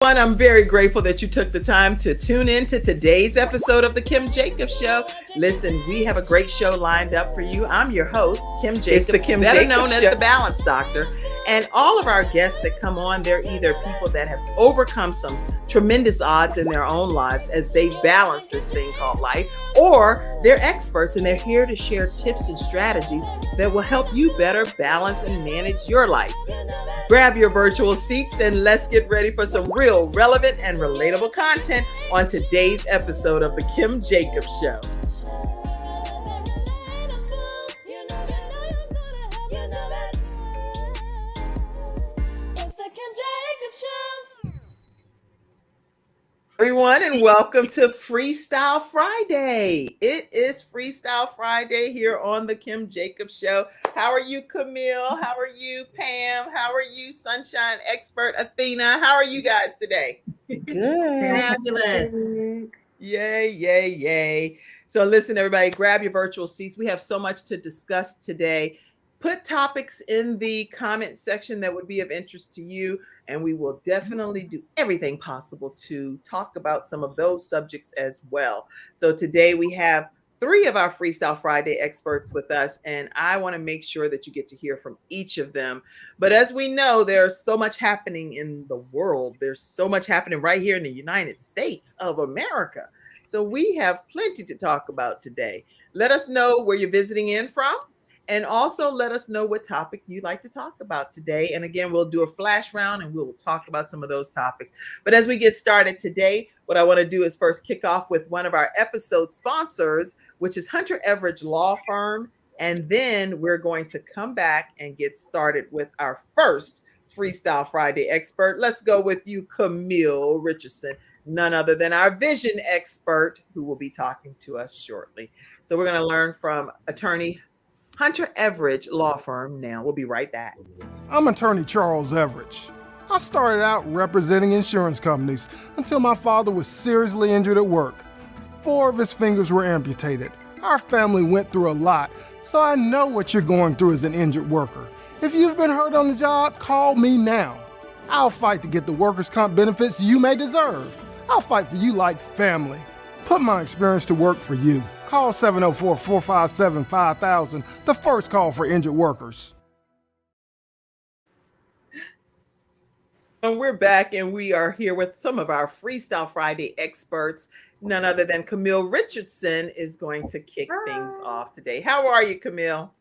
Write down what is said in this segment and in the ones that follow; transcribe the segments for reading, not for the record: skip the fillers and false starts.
I'm very grateful that you took the time to tune in to today's episode of the Kim Jacobs Show. Listen, we have a great show lined up for you. I'm your host, Kim Jacobs, better known as the Balance Doctor. And all of our guests that come on, they're either people that have overcome some tremendous odds in their own lives as they balance this thing called life, or they're experts and they're here to share tips and strategies that will help you better balance and manage your life. Grab your virtual seats and let's get ready for some real, relevant, and relatable content on today's episode of the Kim Jacobs Show. Everyone, and welcome to Freestyle Friday. It is Freestyle Friday here on the Kim Jacobs Show. How are you, Camille? How are you, Pam? How are you, Sunshine Expert Athena? How are you guys today? Good. Fabulous. Yay, yay, yay. So listen, everybody, grab your virtual seats. We have so much to discuss today. Put topics in the comment section that would be of interest to you, and we will definitely do everything possible to talk about some of those subjects as well. So today we have 3 of our Freestyle Friday experts with us, and I want to make sure that you get to hear from each of them. But as we know, there's so much happening in the world. There's so much happening right here in the United States of America. So we have plenty to talk about today. Let us know where you're visiting in from. And also let us know what topic you'd like to talk about today. And again, we'll do a flash round and we'll talk about some of those topics. But as we get started today, what I want to do is first kick off with one of our episode sponsors, which is Hunter Everidge Law Firm. And then we're going to come back and get started with our first Freestyle Friday expert. Let's go with you, Camille Richardson, none other than our vision expert who will be talking to us shortly. So we're going to learn from attorney Hunter Everidge Law Firm now. We'll be right back. I'm attorney Charles Everidge. I started out representing insurance companies until my father was seriously injured at work. 4 of his fingers were amputated. Our family went through a lot, so I know what you're going through as an injured worker. If you've been hurt on the job, call me now. I'll fight to get the workers' comp benefits you may deserve. I'll fight for you like family. Put my experience to work for you. Call 704-457-5000, the first call for injured workers. And we're back, and we are here with some of our Freestyle Friday experts. None other than Camille Richardson is going to kick things off today. How are you, Camille?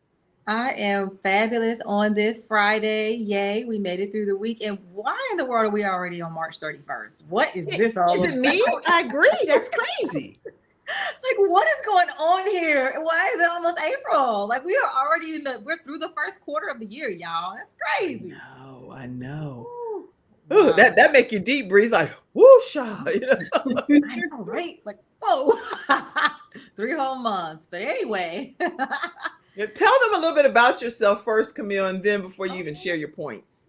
I am fabulous on this Friday. Yay, we made it through the week. And why in the world are we already on March 31st? What is this all about? Is it me? I agree. That's crazy. Like, what is going on here? Why is it almost April? Like, we are already we're through the first quarter of the year, y'all. That's crazy. I know. Ooh, that make you deep breathe, like, whoosha. You know? I know, right? Like, whoa. 3 whole months. But anyway. Tell them a little bit about yourself first, Camille, and then before you even share your points.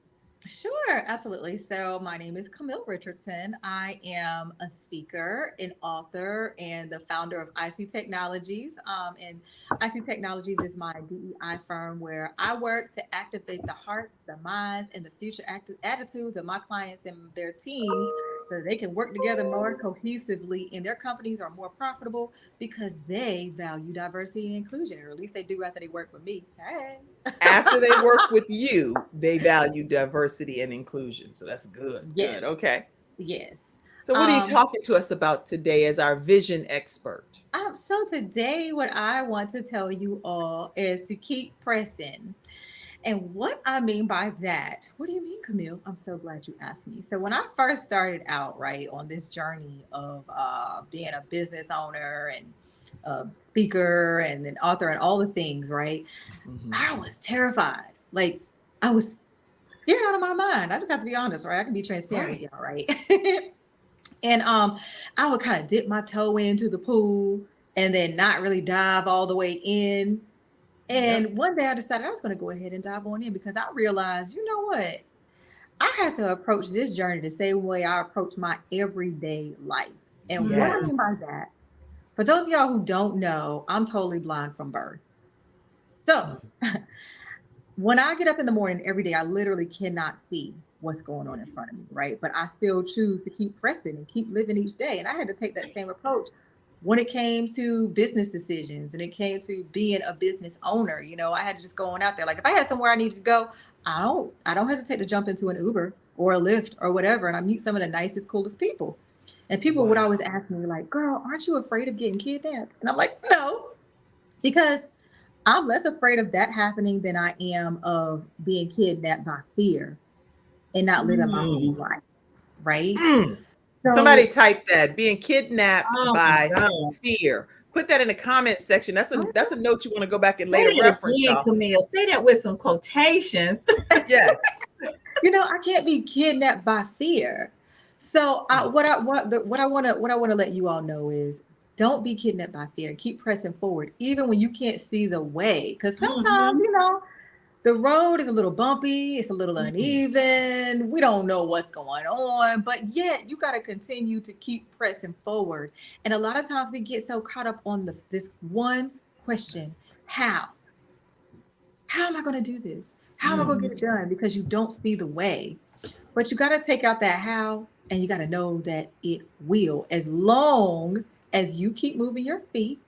Sure, absolutely. So my name is Camille Richardson. I am a speaker, an author, and the founder of IC Technologies. And IC Technologies is my DEI firm where I work to activate the hearts, the minds, and the future attitudes of my clients and their teams so they can work together more cohesively and their companies are more profitable because they value diversity and inclusion, or at least they do after they work with me. Hey. After they work with you, they value diversity and inclusion. So that's good. Yes. Good. Okay. Yes. So what are you talking to us about today as our vision expert? So today, what I want to tell you all is to keep pressing. And what I mean by that, what do you mean, Camille? I'm so glad you asked me. So when I first started out, right, on this journey of being a business owner and a speaker and an author and all the things, right, I was terrified. Like, I was scared out of my mind. I just have to be honest, right? I can be transparent with y'all, right? And I would kind of dip my toe into the pool and then not really dive all the way in. And one day I decided I was going to go ahead and dive on in because I realized, you know what? I had to approach this journey the same way I approach my everyday life. And what I mean by that, for those of y'all who don't know, I'm totally blind from birth. So when I get up in the morning every day, I literally cannot see. what's going on in front of me, right? But I still choose to keep pressing and keep living each day. And I had to take that same approach when it came to business decisions and it came to being a business owner. You know, I had to just go on out there. Like if I had somewhere I needed to go, I don't hesitate to jump into an Uber or a Lyft or whatever. And I meet some of the nicest, coolest people. And people would always ask me like, girl, aren't you afraid of getting kidnapped? And I'm like, no, because I'm less afraid of that happening than I am of being kidnapped by fear and not living my own life. Right. So, somebody type that, being kidnapped by fear. Put that in the comment section. That's a note you want to go back and later reference. Camille, say that with some quotations. Yes. You know, I can't be kidnapped by fear. So what I want to let you all know is don't be kidnapped by fear. Keep pressing forward, even when you can't see the way. Because sometimes, you know, the road is a little bumpy, it's a little uneven. We don't know what's going on, but yet you got to continue to keep pressing forward. And a lot of times we get so caught up on this one question: how am I going to do this? How am I going to get it done? Because you don't see the way. But you got to take out that how, and you got to know that it will. As long as you keep moving your feet,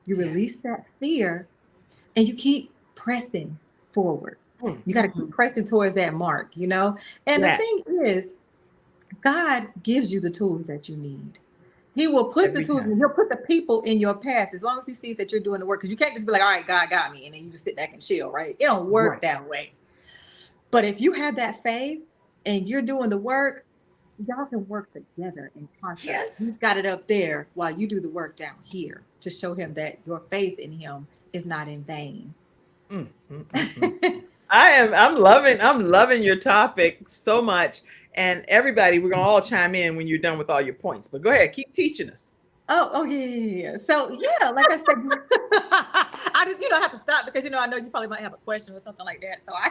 you release that fear, and you keep pressing forward. You got to keep pressing towards that mark, you know? And the thing is, God gives you the tools that you need. He will put the tools, and he'll put the people in your path as long as he sees that you're doing the work. Because you can't just be like, all right, God got me, and then you just sit back and chill, right? It don't work that way. But if you have that faith and you're doing the work, y'all can work together in concert. Yes. He's got it up there while you do the work down here to show him that your faith in him is not in vain. I'm loving your topic so much. And everybody, we're gonna all chime in when you're done with all your points. But go ahead, keep teaching us. Oh yeah. So yeah, like I said, I just have to stop because I know you probably might have a question or something like that. So I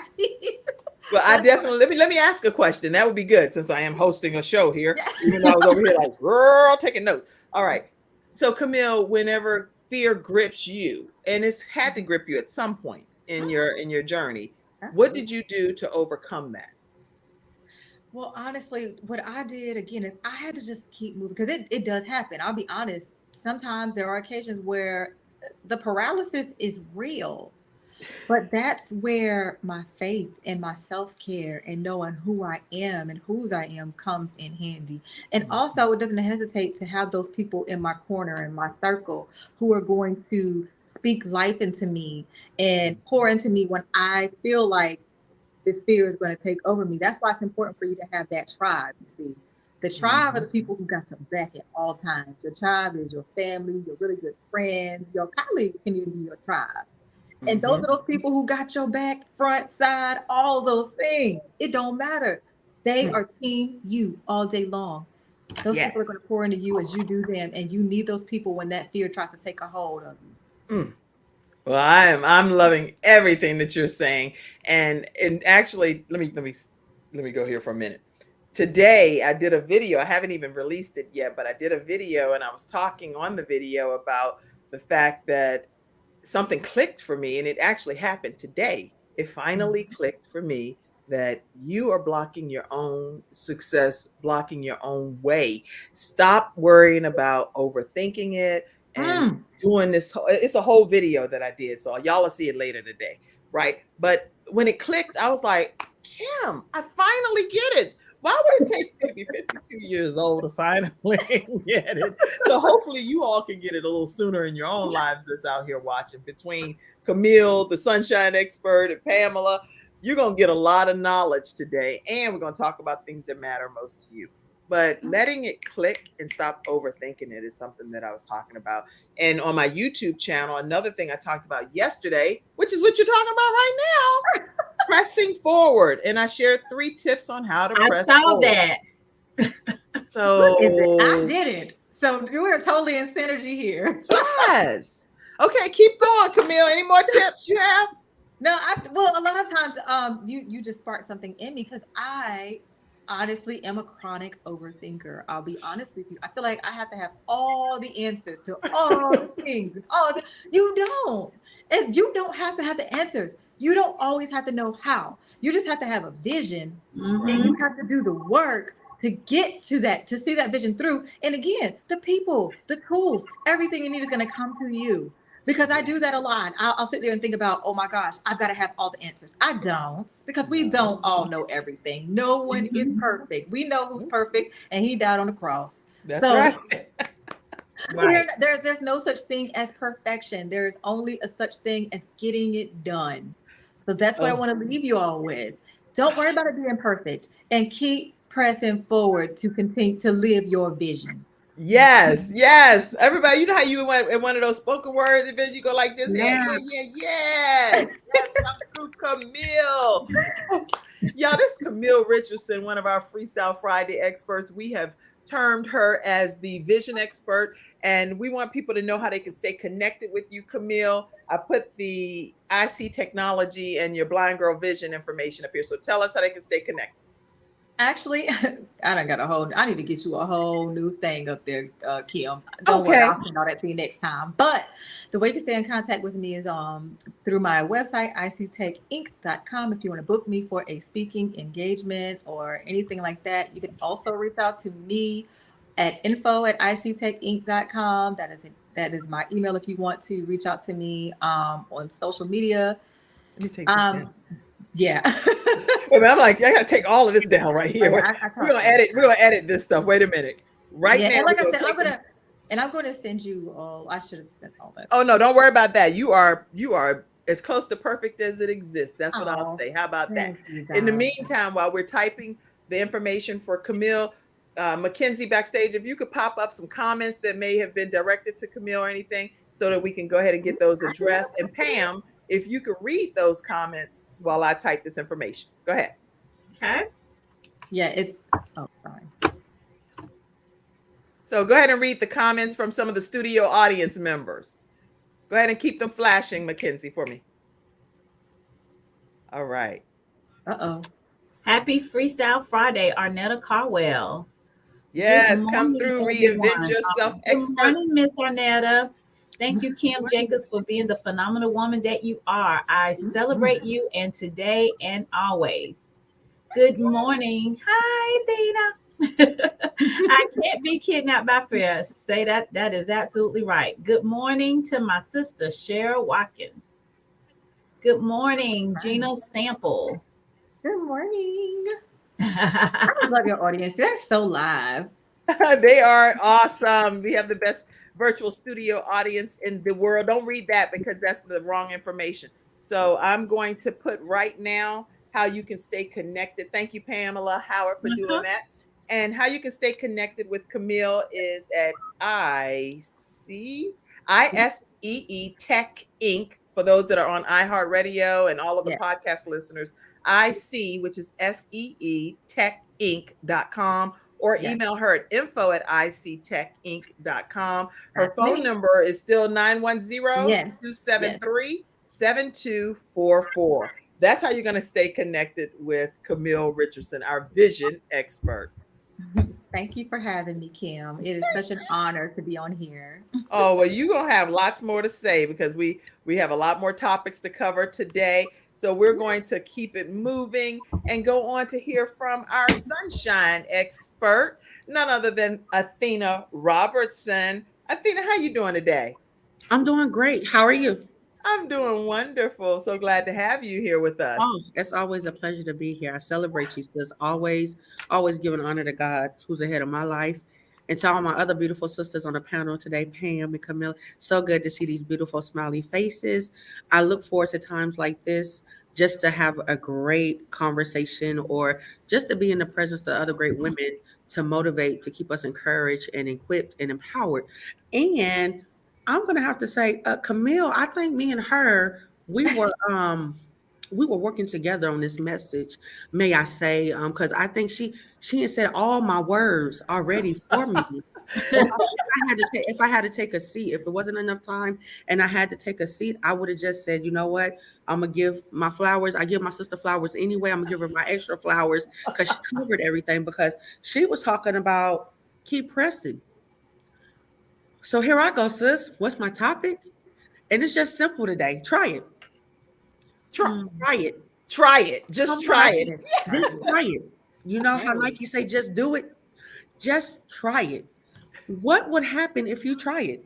Well, I definitely let me ask a question. That would be good since I am hosting a show here. Even though I was over here like, girl, taking notes. All right. So Camille, whenever fear grips you, and it's had to grip you at some point in your journey, what did you do to overcome that? Well, honestly, what I did again is I had to just keep moving because it does happen. I'll be honest. Sometimes there are occasions where the paralysis is real, but that's where my faith and my self-care and knowing who I am and whose I am comes in handy. And also it doesn't hesitate to have those people in my corner, in my circle, who are going to speak life into me and pour into me when I feel like this fear is going to take over me. That's why it's important for you to have that tribe. You see, the tribe are the people who got your back at all times. Your tribe is your family, your really good friends, your colleagues can even be your tribe. And those are those people who got your back, front, side, all those things. It don't matter. They are team you all day long. Those people are going to pour into you as you do them. And you need those people when that fear tries to take a hold of you. Well, I'm loving everything that you're saying, and actually, let me go here for a minute. Today, I did a video. I haven't even released it yet, but I did a video, and I was talking on the video about the fact that something clicked for me, and it actually happened today. It finally clicked for me that you are blocking your own success, blocking your own way. Stop worrying about overthinking it. And doing this, it's a whole video that I did. So y'all will see it later today. Right. But when it clicked, I was like, Kim, I finally get it. Why would it take maybe 52 years old to finally get it? So hopefully you all can get it a little sooner in your own lives that's out here watching. Between Camille, the sunshine expert, and Pamela, you're going to get a lot of knowledge today. And we're going to talk about things that matter most to you. But letting it click and stop overthinking it is something that I was talking about. And on my YouTube channel, another thing I talked about yesterday, which is what you're talking about right now, pressing forward. And I shared 3 tips on how to press forward. I saw that. So I didn't. So we're totally in synergy here. Yes. Okay, keep going, Camille. Any more tips you have? No, well, a lot of times you just sparked something in me because I honestly am a chronic overthinker. I'll be honest with you. I feel like I have to have all the answers to all the things and you don't. And you don't have to have the answers. You don't always have to know how. You just have to have a vision, and Mm-hmm. you have to do the work to get to that, to see that vision through. And again, the people, the tools, everything you need is going to come to you. Because I do that a lot. I'll sit there and think about, oh my gosh, I've got to have all the answers. I don't, because we don't all know everything. No one is Mm-hmm. perfect. We know who's perfect, and he died on the cross. That's So right. Right. there's no such thing as perfection. There's only a such thing as getting it done. So that's what I Oh, want to leave you all with. Don't worry about it being perfect, and keep pressing forward to continue to live your vision. yes, yes. Everybody, you know how you went in one of those spoken words events, you go like this, yeah, Snap. yeah, yeah, yes, yes, come through, Camille. Y'all, this is Camille Richardson, one of our Freestyle Friday experts. We have termed her as the vision expert, and we want people to know how they can stay connected with you, Camille. I put the IC technology and your blind girl vision information up here. So tell us how they can stay connected. Actually, I need to get you a whole new thing up there, Kim. Don't worry, Okay. I'll send all that to you next time. But the way you can stay in contact with me is through my website, ictechinc.com. If you want to book me for a speaking engagement or anything like that, you can also reach out to me at info@ictechinc.com. That is my email if you want to reach out to me on social media. Let me take this Um, down. yeah. Wait a minute, I'm like, I gotta take all of this down right Oh, here. yeah, I We're talk gonna fast. edit. We're gonna edit this stuff. Wait a minute. Right Yeah, now, and we're like I gonna said, take them. I'm gonna send you. Oh, I should have sent all that. Oh no, don't worry about that. You are as close to perfect as it exists. That's what I'll Oh, say. How about that? thank you, In the darling. meantime, while we're typing the information for Camille, Mackenzie backstage, if you could pop up some comments that may have been directed to Camille or anything, so that we can go ahead and get those I can addressed. And Pam, if you could read those comments while I type this information, go ahead. Okay. Yeah, it's. Oh, sorry. So go ahead and read the comments from some of the studio audience members. Go ahead and keep them flashing, Mackenzie, for me. All right. Uh-oh. Happy Freestyle Friday, Arnetta Carwell. Good Yes, come morning, through, reinvent everyone. yourself, Good expert. morning, Miss Arnetta. Thank you, Kim Jacobs, for being the phenomenal woman that you are. I celebrate you and today and always. Good morning. Hi, Dana. I can't be kidnapped by fear. Say that. That is absolutely right. Good morning to my sister, Cheryl Watkins. Good morning, Gina Sample. Good morning. I love your audience. They're so live. They are awesome. We have the best virtual studio audience in the world. Don't read that because that's the wrong information. So I'm going to put right now how you can stay connected. Thank you, Pamela Howard, for doing Uh-huh. that. And how you can stay connected with Camille is at ISEE Tech Inc. For those that are on iHeartRadio and all of the Yeah. podcast listeners, IC, which is SEE techinc.com, or Yes. email her at info@ictechinc.com. Her That's phone me. number is still 910 Yes. Yes. 273 7244. That's how you're going to stay connected with Camille Richardson, our vision expert. Thank you for having me, Kim. It is such an honor to be on here. Oh, well, you're going to have lots more to say because we have a lot more topics to cover today. So we're going to keep it moving and go on to hear from our sunshine expert, none other than Athena Robertson. Athena, how you doing today? I'm doing great. How are you? I'm doing wonderful. So glad to have you here with us. Oh, it's always a pleasure to be here. I celebrate you, sis. Always giving honor to God, who's ahead of my life. And to all my other beautiful sisters on the panel today, Pam and Camille. So good to see these beautiful smiley faces. I look forward to times like this just to have a great conversation or just to be in the presence of other great women to motivate, to keep us encouraged and equipped and empowered. And I'm gonna have to say, Camille, I think me and her, we were working together on this message, may I say, because I think she had said all my words already for me. If I had to take a seat, if it wasn't enough time and I had to take a seat, I would have just said, you know what? I'm gonna give my flowers. I give my sister flowers anyway. I'm gonna give her my extra flowers because she covered everything because she was talking about keep pressing. So here I go, sis. What's my topic? And it's just simple today. Try it. Try, Try it. try it. Just Come what try I it. said. Just try it. You know how Okay. Nike say just do it? Just try it. What would happen if you try it?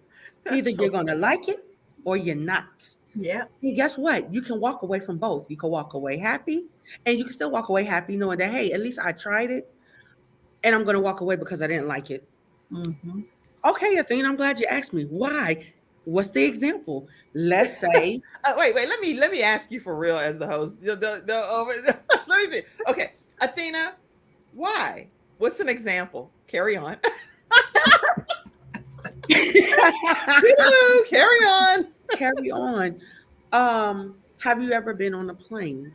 Either That's you're so going to like it or you're not. Yeah. And guess what? You can walk away from both. You can walk away happy, and you can still walk away happy knowing that, hey, at least I tried it, and I'm going to walk away because I didn't like it. Mm-hmm. Okay, Athena, I'm glad you asked me. Why? What's the example? Let's say, wait. Let me ask you for real as the host. Let me see. Okay, Athena, why? What's an example? Carry on. Carry on. carry on. Have you ever been on a plane?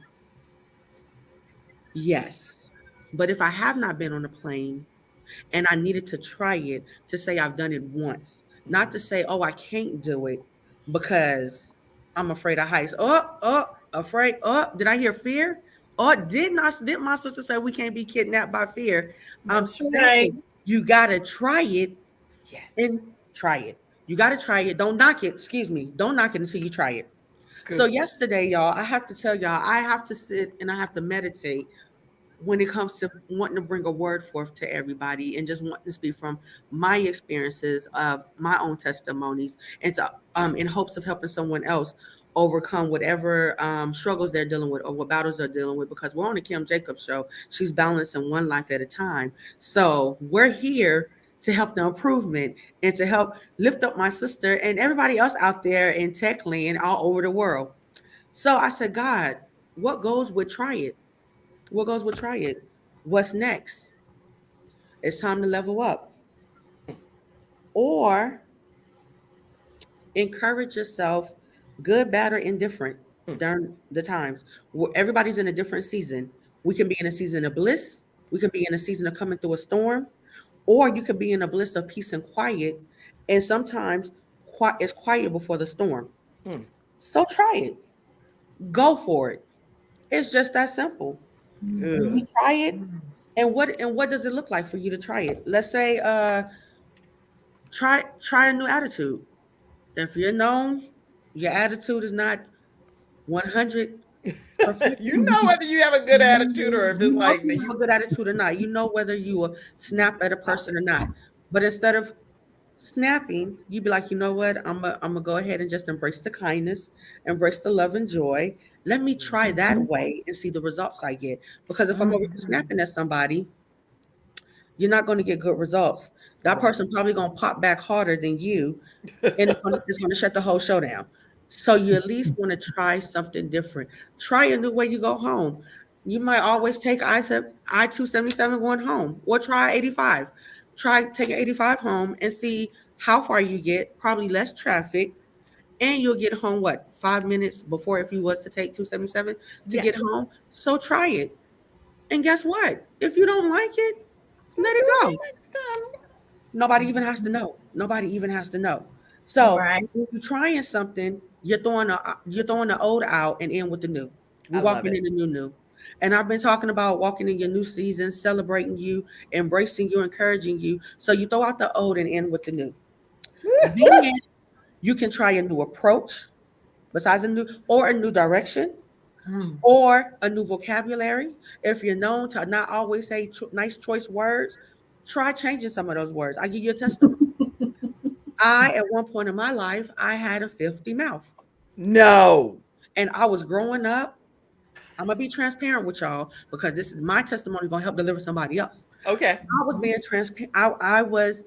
Yes. But if I have not been on a plane and I needed to try it, to say I've done it once, not to say, oh, I can't do it because I'm afraid of heights. Afraid. Oh, did I hear fear? Oh, did my sister say we can't be kidnapped by fear? I'm That's right. saying you gotta try it Yes. and try it. You gotta try it. Don't knock it. Excuse me. Don't knock it until you try it. Good. So yesterday, y'all, I have to tell y'all, I have to sit and I have to meditate when it comes to wanting to bring a word forth to everybody and just wanting to speak from my experiences of my own testimonies and to in hopes of helping someone else overcome whatever struggles they're dealing with or what battles they're dealing with, because we're on the Kim Jacobs show. She's balancing one life at a time. So we're here to help the improvement and to help lift up my sister and everybody else out there in tech land all over the world. So I said, God, what goes with try it? What goes with try it? What's next? It's time to level up. Or encourage yourself, good, bad, or indifferent during the times. Everybody's in a different season. We can be in a season of bliss. We can be in a season of coming through a storm. Or you could be in a bliss of peace and quiet. And sometimes it's quiet before the storm. So try it. Go for it. It's just that simple. You Good. try it. And what does it look like for you to try it? Let's say try a new attitude. If you're known your attitude is not 100 perfect, You know whether you have a good attitude or if it's you know if like you have a good attitude or not. You know whether you will snap at a person or not. But instead of snapping, you be like, you know what? I'm gonna go ahead and just embrace the kindness, embrace the love and joy. Let me try that way and see the results I get. Because if I'm over here snapping at somebody, you're not going to get good results. That person probably going to pop back harder than you, and it's going to shut the whole show down. So you at least want to try something different. Try a new way you go home. You might always take I-277 going home, or try 85. Try taking 85 home and see how far you get. Probably less traffic, and you'll get home 5 minutes before if you was to take 277 to get home. So try it, and guess what? If you don't like it, let it go. next time. Nobody even has to know. Nobody even has to know. So Right. when you're trying something, you're throwing the old out and in with the new. I We're love walking it. in the new. And I've been talking about walking in your new season, celebrating you, embracing you, encouraging you. So you throw out the old and in with the new. Then you can try a new approach besides a new direction or a new vocabulary. If you're known to not always say nice choice words, try changing some of those words. I give you a testimony. At one point in my life, I had a filthy mouth. No. And I was growing up. I'm gonna be transparent with y'all because this is my testimony gonna help deliver somebody else. Okay. I was being transparent. I was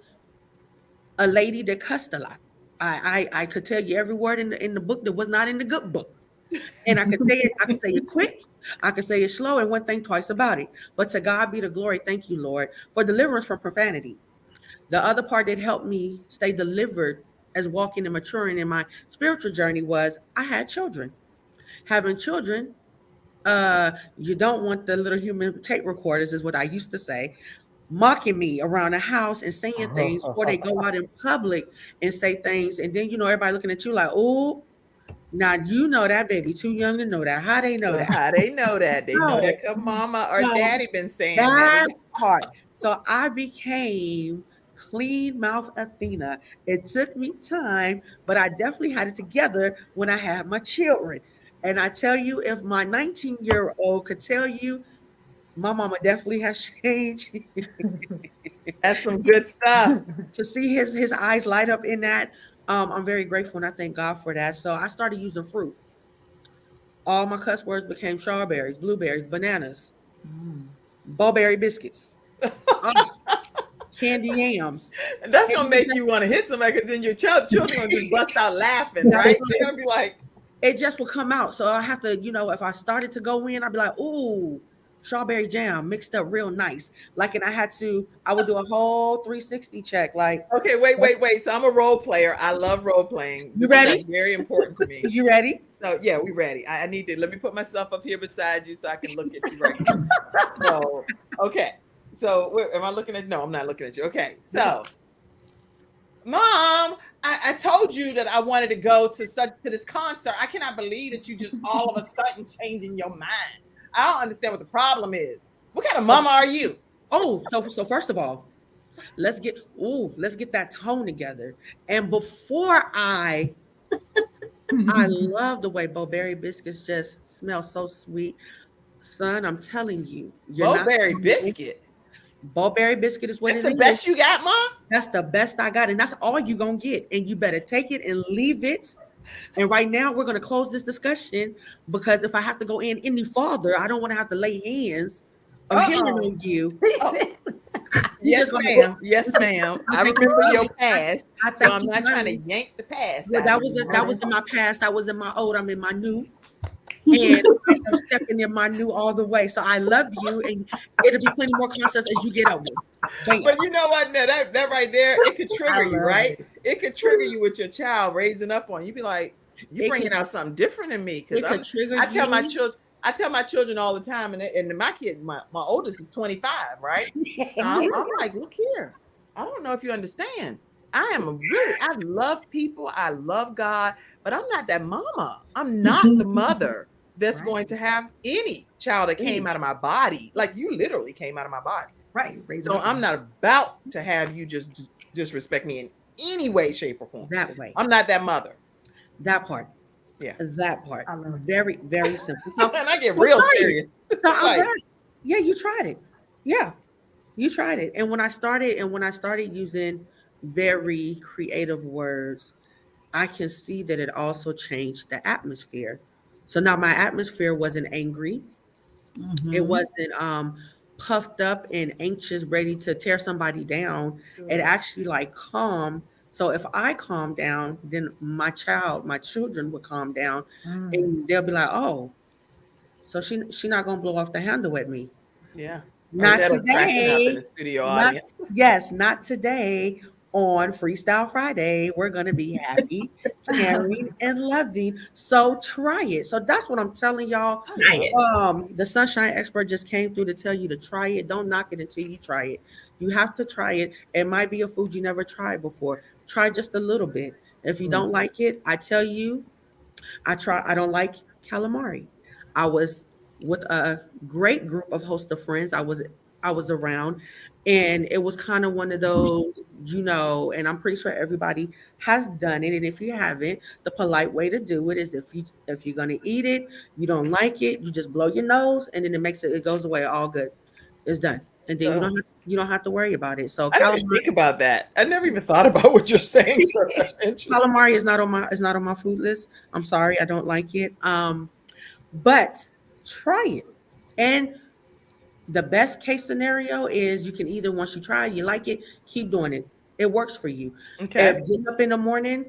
a lady that cussed a lot. I could tell you every word in the book that was not in the good book. And I could say it quick, I could say it slow, and one thing twice about it. But to God be the glory. Thank you, Lord, for deliverance from profanity. The other part that helped me stay delivered as walking and maturing in my spiritual journey was I had children. Having children, you don't want the little human tape recorders, is what I used to say, mocking me around the house and saying things, or they go out in public and say things, and then everybody looking at you like, oh, now you know that baby too young to know that. How they know that? How they know that? They know No, that because mama or no, daddy been saying that that. part. So I became clean mouth Athena. It took me time, but I definitely had it together when I had my children. And I tell you, if my 19-year-old could tell you, my mama definitely has changed. That's some good stuff. To see his eyes light up in that, I'm very grateful and I thank God for that. So I started using fruit. All my cuss words became strawberries, blueberries, bananas, bawberry biscuits, oh, candy yams. And that's And gonna make you want to hit somebody because then your children gonna just bust out laughing, That's right? right. They're gonna be like, it just will come out. So I have to, if I started to go in, I'd be like, ooh, strawberry jam mixed up real nice. Like, and I would do a whole 360 check. Like, okay, wait. So I'm a role player. I love role playing. You ready? That's very important to me. You ready? So yeah, we ready. I need to let me put myself up here beside you so I can look at you right now. So okay. So am I looking at? No, I'm not looking at you. Okay. So, Mom, I told you that I wanted to go to this concert. I cannot believe that you just all of a sudden changing your mind. I don't understand what the problem is. What kind of mama are you? Oh, so first of all, let's get that tone together. And before I love the way bowberry biscuits just smell so sweet. Son, I'm telling you, Bowberry biscuit. Bowberry biscuit is what That's it the is. best you got, Mom? That's the best I got. And that's all you're going to get. And you better take it and leave it. And right now, we're going to close this discussion because if I have to go in any farther, I don't want to have to lay hands or hand on you. Oh. Yes, ma'am. Yes, ma'am. I remember your past, so I'm not trying to yank the past. Yeah, that was in my past. That was in my old. I'm in my new. And I'm stepping in my new all the way. So I love you, and it'll be plenty more concerts as you get older. But you know what? Now that right there, it could trigger you, right? It could trigger you with your child raising up on you. Be like, you bringing out something different in me. Because I tell my children all the time, and my kid, my oldest is 25, right? I'm like, look here. I don't know if you understand. I love people. I love God, but I'm not that mama. I'm not the mother that's going to have any child that came out of my body. Like you literally came out of my body. Right. So I'm not about to have you just disrespect me in any way, shape, or form. That way. I'm not that mother. That part. Yeah. That part. Very, very simple. So, and I get real serious. So I'm blessed. Yeah, you tried it. Yeah. You tried it. And when I started using very creative words, I can see that it also changed the atmosphere. So now my atmosphere wasn't angry. Mm-hmm. It wasn't puffed up and anxious, ready to tear somebody down. It actually like calm. So if I calm down, then my children would calm down, and they'll be like, "Oh, so she not gonna blow off the handle at me." Yeah. Not today. In the studio audience. Yes, not today. On Freestyle Friday, we're going to be happy, caring, and loving. So try it. So that's what I'm telling y'all. Try it. The Sunshine Expert just came through to tell you to try it. Don't knock it until you try it. You have to try it. It might be a food you never tried before. Try just a little bit. If you don't like it, I tell you, I don't like calamari. I was with a great group of host of friends. I was around, and it was kind of one of those, and I'm pretty sure everybody has done it. And if you haven't, the polite way to do it is if you're gonna eat it, you don't like it, you just blow your nose, and then it goes away all good. It's done. And then you don't have to worry about it. So I didn't even think about that. I never even thought about what you're saying. Calamari is not on my food list. I'm sorry, I don't like it. But try it. And the best case scenario is you can either, once you try it, you like it, keep doing it. It works for you. Okay. If getting up in the morning,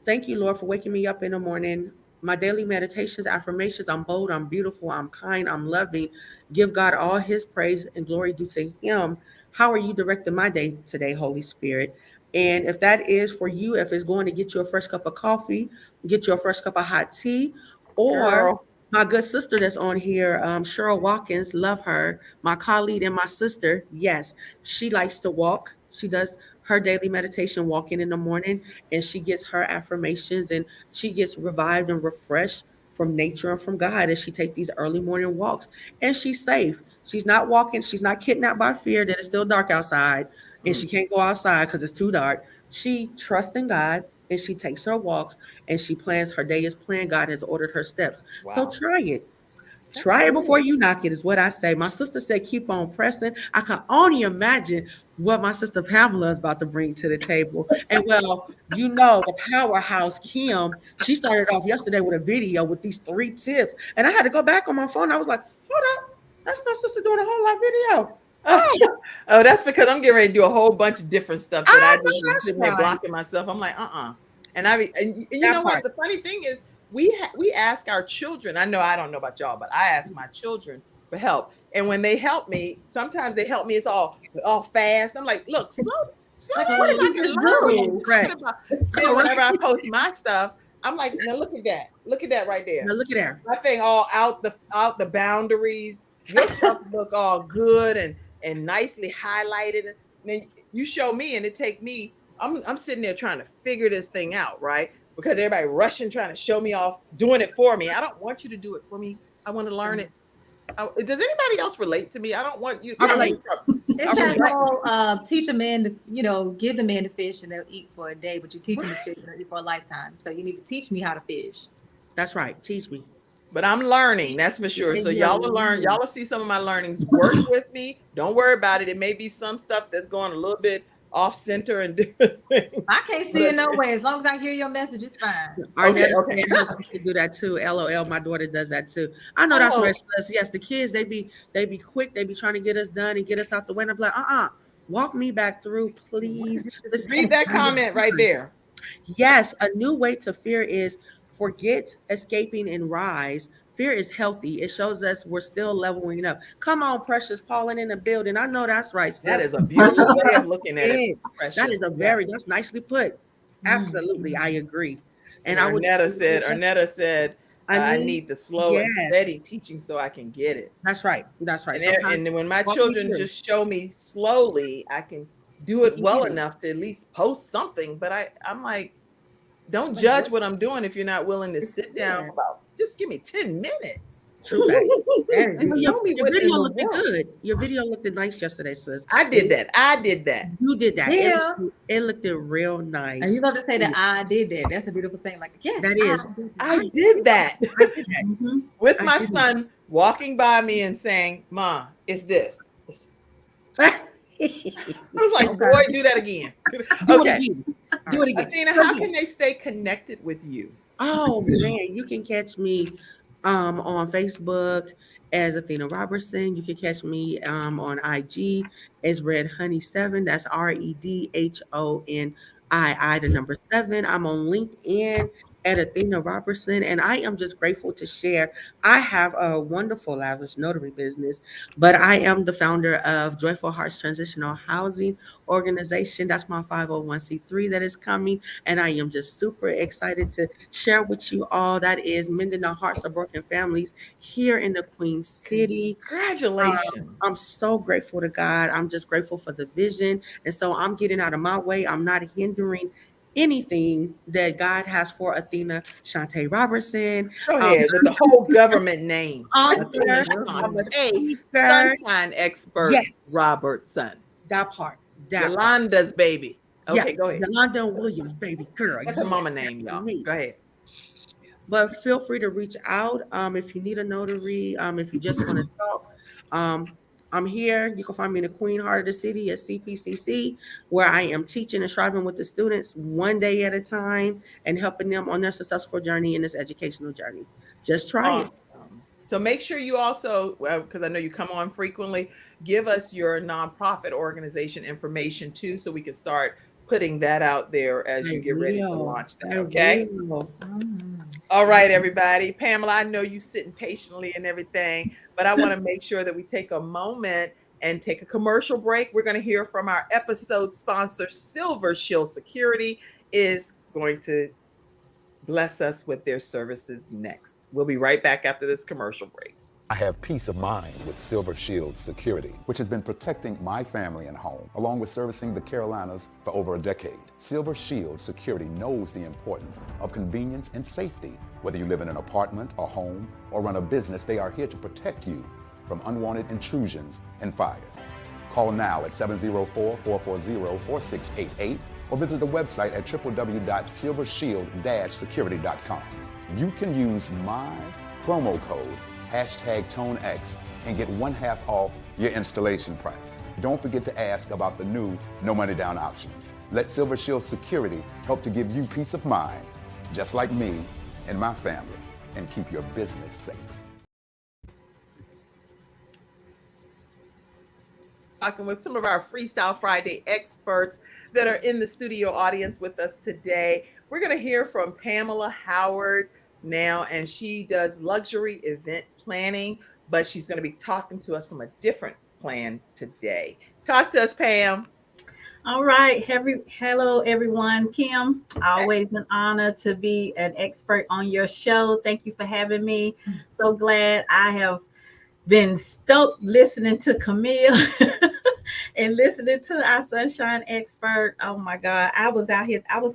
thank you, Lord, for waking me up in the morning. My daily meditations, affirmations, I'm bold, I'm beautiful, I'm kind, I'm loving. Give God all his praise and glory due to him. How are you directing my day today, Holy Spirit? And if that is for you, if it's going to get you a fresh cup of coffee, get you a fresh cup of hot tea, or my good sister that's on here, Cheryl Watkins, love her, my colleague and my sister. Yes, she likes to walk. She does her daily meditation walking in the morning, and she gets her affirmations, and she gets revived and refreshed from nature and from God as she takes these early morning walks. And she's safe. She's not walking. She's not kidnapped by fear that it's still dark outside and she can't go outside because it's too dark. She trusts in God, and she takes her walks and she plans. Her day is planned. God has ordered her steps. So Wow. try it. That's Try it good. before you knock it is what I say. My sister said, keep on pressing. I can only imagine what my sister Pamela is about to bring to the table. And well, you know, the powerhouse Kim, she started off yesterday with a video with these 3 tips. And I had to go back on my phone. I was like, hold up. That's my sister doing a whole live video. Oh, that's because I'm getting ready to do a whole bunch of different stuff that I know just been that's sitting there right. blocking myself. I'm like, And and you That know what? part. The funny thing is, we ask our children. I know I don't know about y'all, but I ask my children for help. And when they help me, sometimes they help me. It's all fast. I'm like, look, slow Like, down what so did I you can just learn what do? you're talking about. Then whenever I post my stuff, I'm like, now look at that. Look at that right there. Now look at that. My thing all out the boundaries. Your stuff look all good and nicely highlighted. And then you show me, and it take me. I'm sitting there trying to figure this thing out, right? Because everybody rushing, trying to show me off, doing it for me. I don't want you to do it for me. I want to learn it. Does anybody else relate to me? I don't want you. I relate. It's that whole teach a man to, give the man to fish and they'll eat for a day, but you teach him to fish and they'll eat for a lifetime. So you need to teach me how to fish. That's right. Teach me. But I'm learning, that's for sure. So y'all will learn. Y'all will see some of my learnings. Work with me. Don't worry about it. It may be some stuff that's going a little bit off center and different things. I can't see it no way. As long as I hear your message, it's fine. Okay. Do that too. LOL. My daughter does that too. I know that's right. Yes, the kids they be quick. They be trying to get us done and get us out the way. And I'm like, walk me back through, please. Read that comment right there. Yes, a new way to fear is forget escaping and rise. Fear is healthy. It shows us we're still leveling up. Come on, Precious Paulin in the building. I know that's right, sis. That is a beautiful way of looking at it. Precious. That is that's nicely put. Absolutely, I agree. And Arnetta said, I need the slow and steady teaching so I can get it. That's right. That's right. And when my children just show me slowly, I can do it well enough to at least post something. But I'm like, don't judge what I'm doing if you're not willing to sit down about. Just give me 10 minutes. True fact. Your video looked good. Your video looked nice yesterday, sis. I did that. You did that. Yeah. It looked real nice. And you love to say that I did that. That's a beautiful thing. Like, yes, that is. I did that. With my son walking by me and saying, "Ma, it's this." I was like, boy, do that again. Okay. Do it again. Athena, how can they stay connected with you? Oh man, you can catch me on Facebook as Athena Robertson. You can catch me on IG as Red Honey 7. That's REDHONII, the number 7. I'm on LinkedIn at Athena Robertson, and I am just grateful to share. I have a wonderful lavish notary business, but I am the founder of Joyful Hearts Transitional Housing Organization. That's my 501c3 that is coming, and I am just super excited to share with you all. That is mending the hearts of broken families here in the Queen City. Congratulations. I'm so grateful to God. I'm just grateful for the vision, and so I'm getting out of my way. I'm not hindering anything that God has for Athena Shantae Robertson. Go ahead with the whole government name. Author, Sunshine Expert Robertson. That part. Yolanda's baby. Okay, go ahead. Yolanda Williams, baby girl. That's her mama name, y'all. Go ahead. But feel free to reach out if you need a notary, if you just want to talk. I'm here. You can find me in the Queen Heart of the City at CPCC, where I am teaching and striving with the students one day at a time and helping them on their successful journey in this educational journey. Just try it. So make sure you also, because I know you come on frequently, give us your nonprofit organization information too, so we can start putting that out there as you get ready to launch that. Okay. All right, everybody. Pamela, I know you sitting patiently and everything, but I want to make sure that we take a moment and take a commercial break. We're going to hear from our episode sponsor, Silver Shield Security, is going to bless us with their services next. We'll be right back after this commercial break. I have peace of mind with Silver Shield Security, which has been protecting my family and home, along with servicing the Carolinas for over a decade. Silver Shield Security knows the importance of convenience and safety. Whether you live in an apartment, a home, or run a business, they are here to protect you from unwanted intrusions and fires. Call now at 704-440-4688 or visit the website at www.silvershield-security.com. You can use my promo code #ToneX and get 1/2 off your installation price. Don't forget to ask about the new no money down options. Let Silver Shield Security help to give you peace of mind, just like me and my family, and keep your business safe. Talking with some of our Freestyle Friday experts that are in the studio audience with us today. We're going to hear from Pamela Howard now, and she does luxury event planning, but she's going to be talking to us from a different plan today. Talk to us, Pam. All right. Hello, everyone. Kim, always an honor to be an expert on your show. Thank you for having me. So glad I have been stoked listening to Camille and listening to our sunshine expert. Oh my God. I was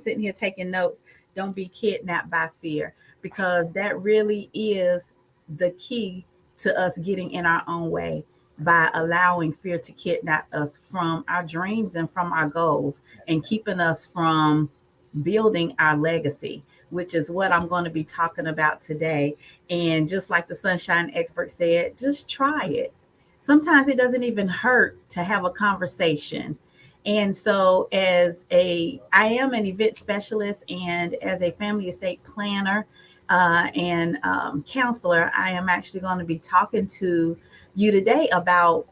sitting here taking notes. Don't be kidnapped by fear, because that really is the key to us getting in our own way, by allowing fear to kidnap us from our dreams and from our goals, and keeping us from building our legacy, which is what I'm going to be talking about today. And just like the sunshine expert said, just try it. Sometimes it doesn't even hurt to have a conversation. And so I am an event specialist, and as a family estate planner and counselor, I am actually going to be talking to you today about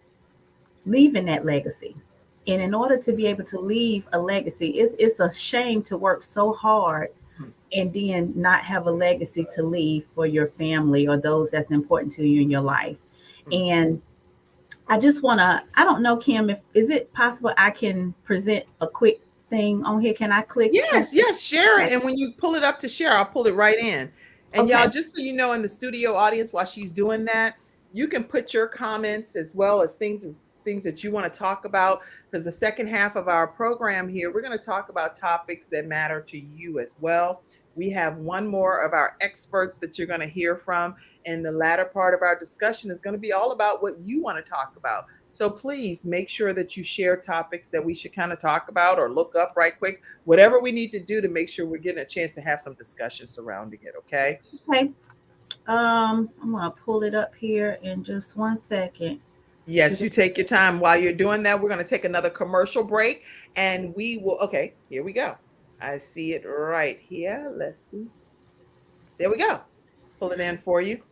leaving that legacy. And in order to be able to leave a legacy, it's a shame to work so hard and then not have a legacy to leave for your family or those that's important to you in your life. And I just want to, I don't know, Kim, is it possible I can present a quick thing on here? Can I click? Yes, share it. And when you pull it up to share, I'll pull it right in. And y'all, just so you know, in the studio audience, while she's doing that, you can put your comments as well as things that you want to talk about, because the second half of our program here, we're going to talk about topics that matter to you as well. We have one more of our experts that you're going to hear from, and the latter part of our discussion is going to be all about what you want to talk about. So please make sure that you share topics that we should kind of talk about or look up right quick, whatever we need to do to make sure we're getting a chance to have some discussion surrounding it. Okay. I'm going to pull it up here in just 1 second. Yes, you take your time. While you're doing that, we're going to take another commercial break, and we will. Okay, here we go. I see it right here. Let's see. There we go. Pull it in for you.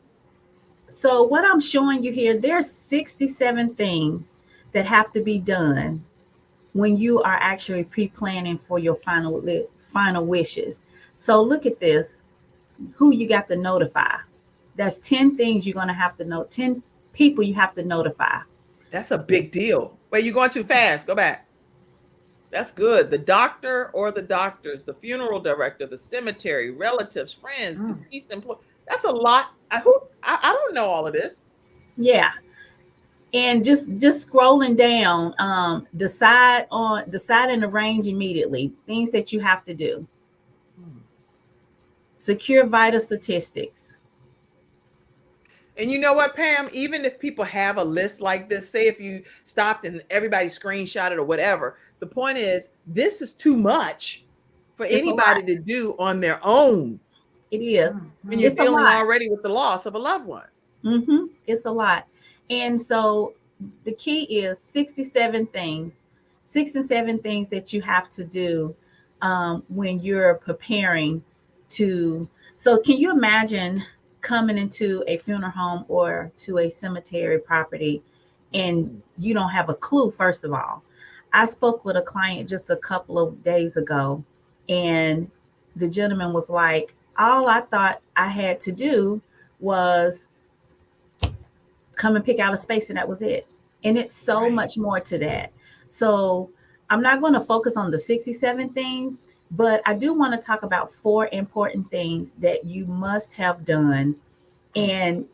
So what I'm showing you here, there's 67 things that have to be done when you are actually pre-planning for your final wishes. So look at this. Who you got to notify. That's 10 things you're going to have to know. 10 people you have to notify. That's a big deal. Wait, you're going too fast. Go back. That's good. The doctor or the doctors, the funeral director, the cemetery, relatives, friends, deceased employees. That's a lot. I don't know all of this. Yeah. And just scrolling down, decide and arrange immediately things that you have to do. Secure vital statistics. And you know what, Pam, even if people have a list like this, say if you stopped and everybody screenshotted or whatever, the point is this is too much for anybody to do on their own. It is. When you're dealing already with the loss of a loved one. It's a lot. And so the key is 67 things that you have to do when you're preparing to. So can you imagine coming into a funeral home or to a cemetery property and you don't have a clue? First of all, I spoke with a client just a couple of days ago, and the gentleman was like, all I thought I had to do was come and pick out a space, and that was it. And it's so much more to that. So I'm not going to focus on the 67 things, but I do want to talk about 4 important things that you must have done. And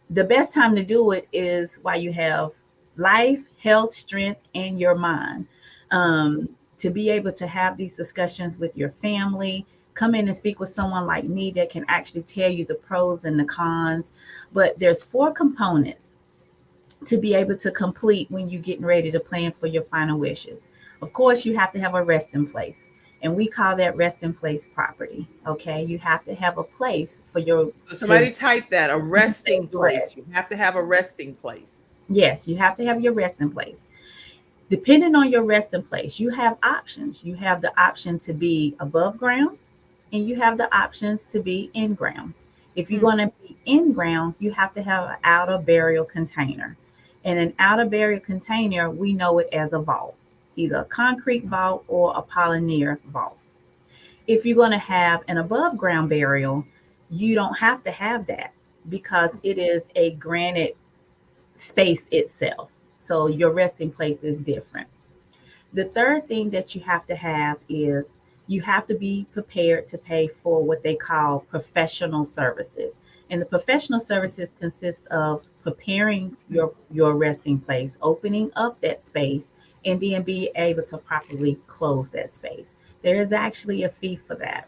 the best time to do it is while you have life, health, strength, and your mind. To be able to have these discussions with your family, come in and speak with someone like me that can actually tell you the pros and the cons. But there's 4 components to be able to complete when you're getting ready to plan for your final wishes. Of course, you have to have a resting place, and we call that resting place property. Okay, you have to have a place for your So somebody to type that, a resting place. rest. You have to have a resting place. Yes, you have to have your resting place. Depending on your resting place, you have options. You have the option to be above ground, and you have the options to be in ground. If you're going to be in ground, you have to have an outer burial container. And an outer burial container, we know it as a vault, either a concrete vault or a polymer vault. If you're going to have an above ground burial, you don't have to have that because it is a granite space itself. So your resting place is different. The third thing that you have to have is you have to be prepared to pay for what they call professional services. And the professional services consist of preparing your resting place, opening up that space, and then be able to properly close that space. There is actually a fee for that.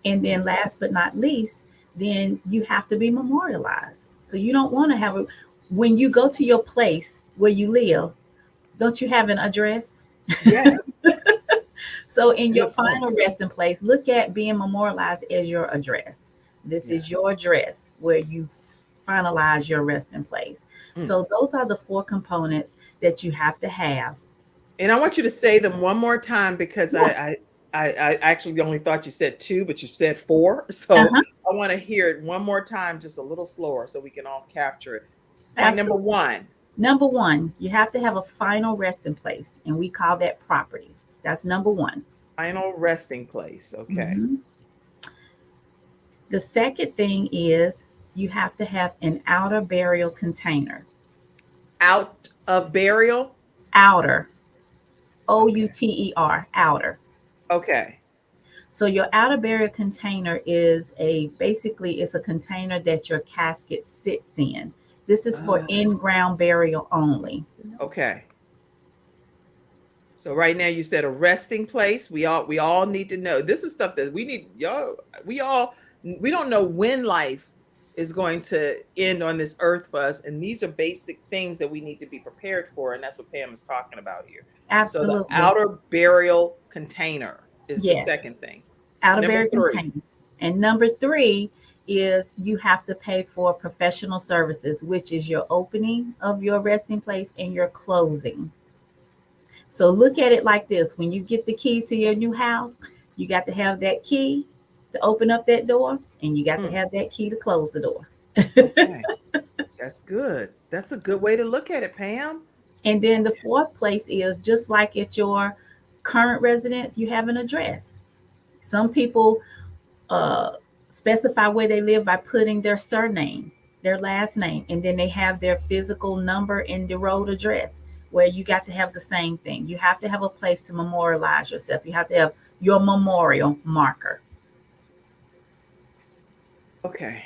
And then last but not least, then you have to be memorialized. So you don't want to have a, when you go to your place where you live, don't you have an address? Yeah. So in Good your point. final resting place, look at being memorialized as your address. This is your address where you finalize your resting place. So those are the 4 components that you have to have. And I want you to say them one more time because I actually only thought you said 2, but you said 4. So Uh-huh. I want to hear it one more time, just a little slower so we can all capture it. Point Absolutely. number 1. Number 1, you have to have a final resting place, and we call that property. That's number 1. Final resting place. Okay. Mhm. The second thing is you have to have an outer burial container. Out of burial. Outer. O-U-T-E-R. Outer. Okay. So your outer burial container is basically it's a container that your casket sits in. This is for in-ground burial only. Okay. So right now you said a resting place. We all need to know. This is stuff that we need, y'all. We don't know when life is going to end on this earth for us, and these are basic things that we need to be prepared for, and that's what Pam is talking about here. Absolutely. So the outer burial container is the Yes. second thing. Outer Number burial 3. container. And number 3 is you have to pay for professional services, which is your opening of your resting place and your closing. So look at it like this. When you get the keys to your new house, you got to have that key to open up that door, and you got to have that key to close the door. Okay. That's good. That's a good way to look at it, Pam. And then the 4th place is just like at your current residence, you have an address. Some people specify where they live by putting their surname, their last name, and then they have their physical number and the road address, where you got to have the same thing. You have to have a place to memorialize yourself. You have to have your memorial marker. Okay.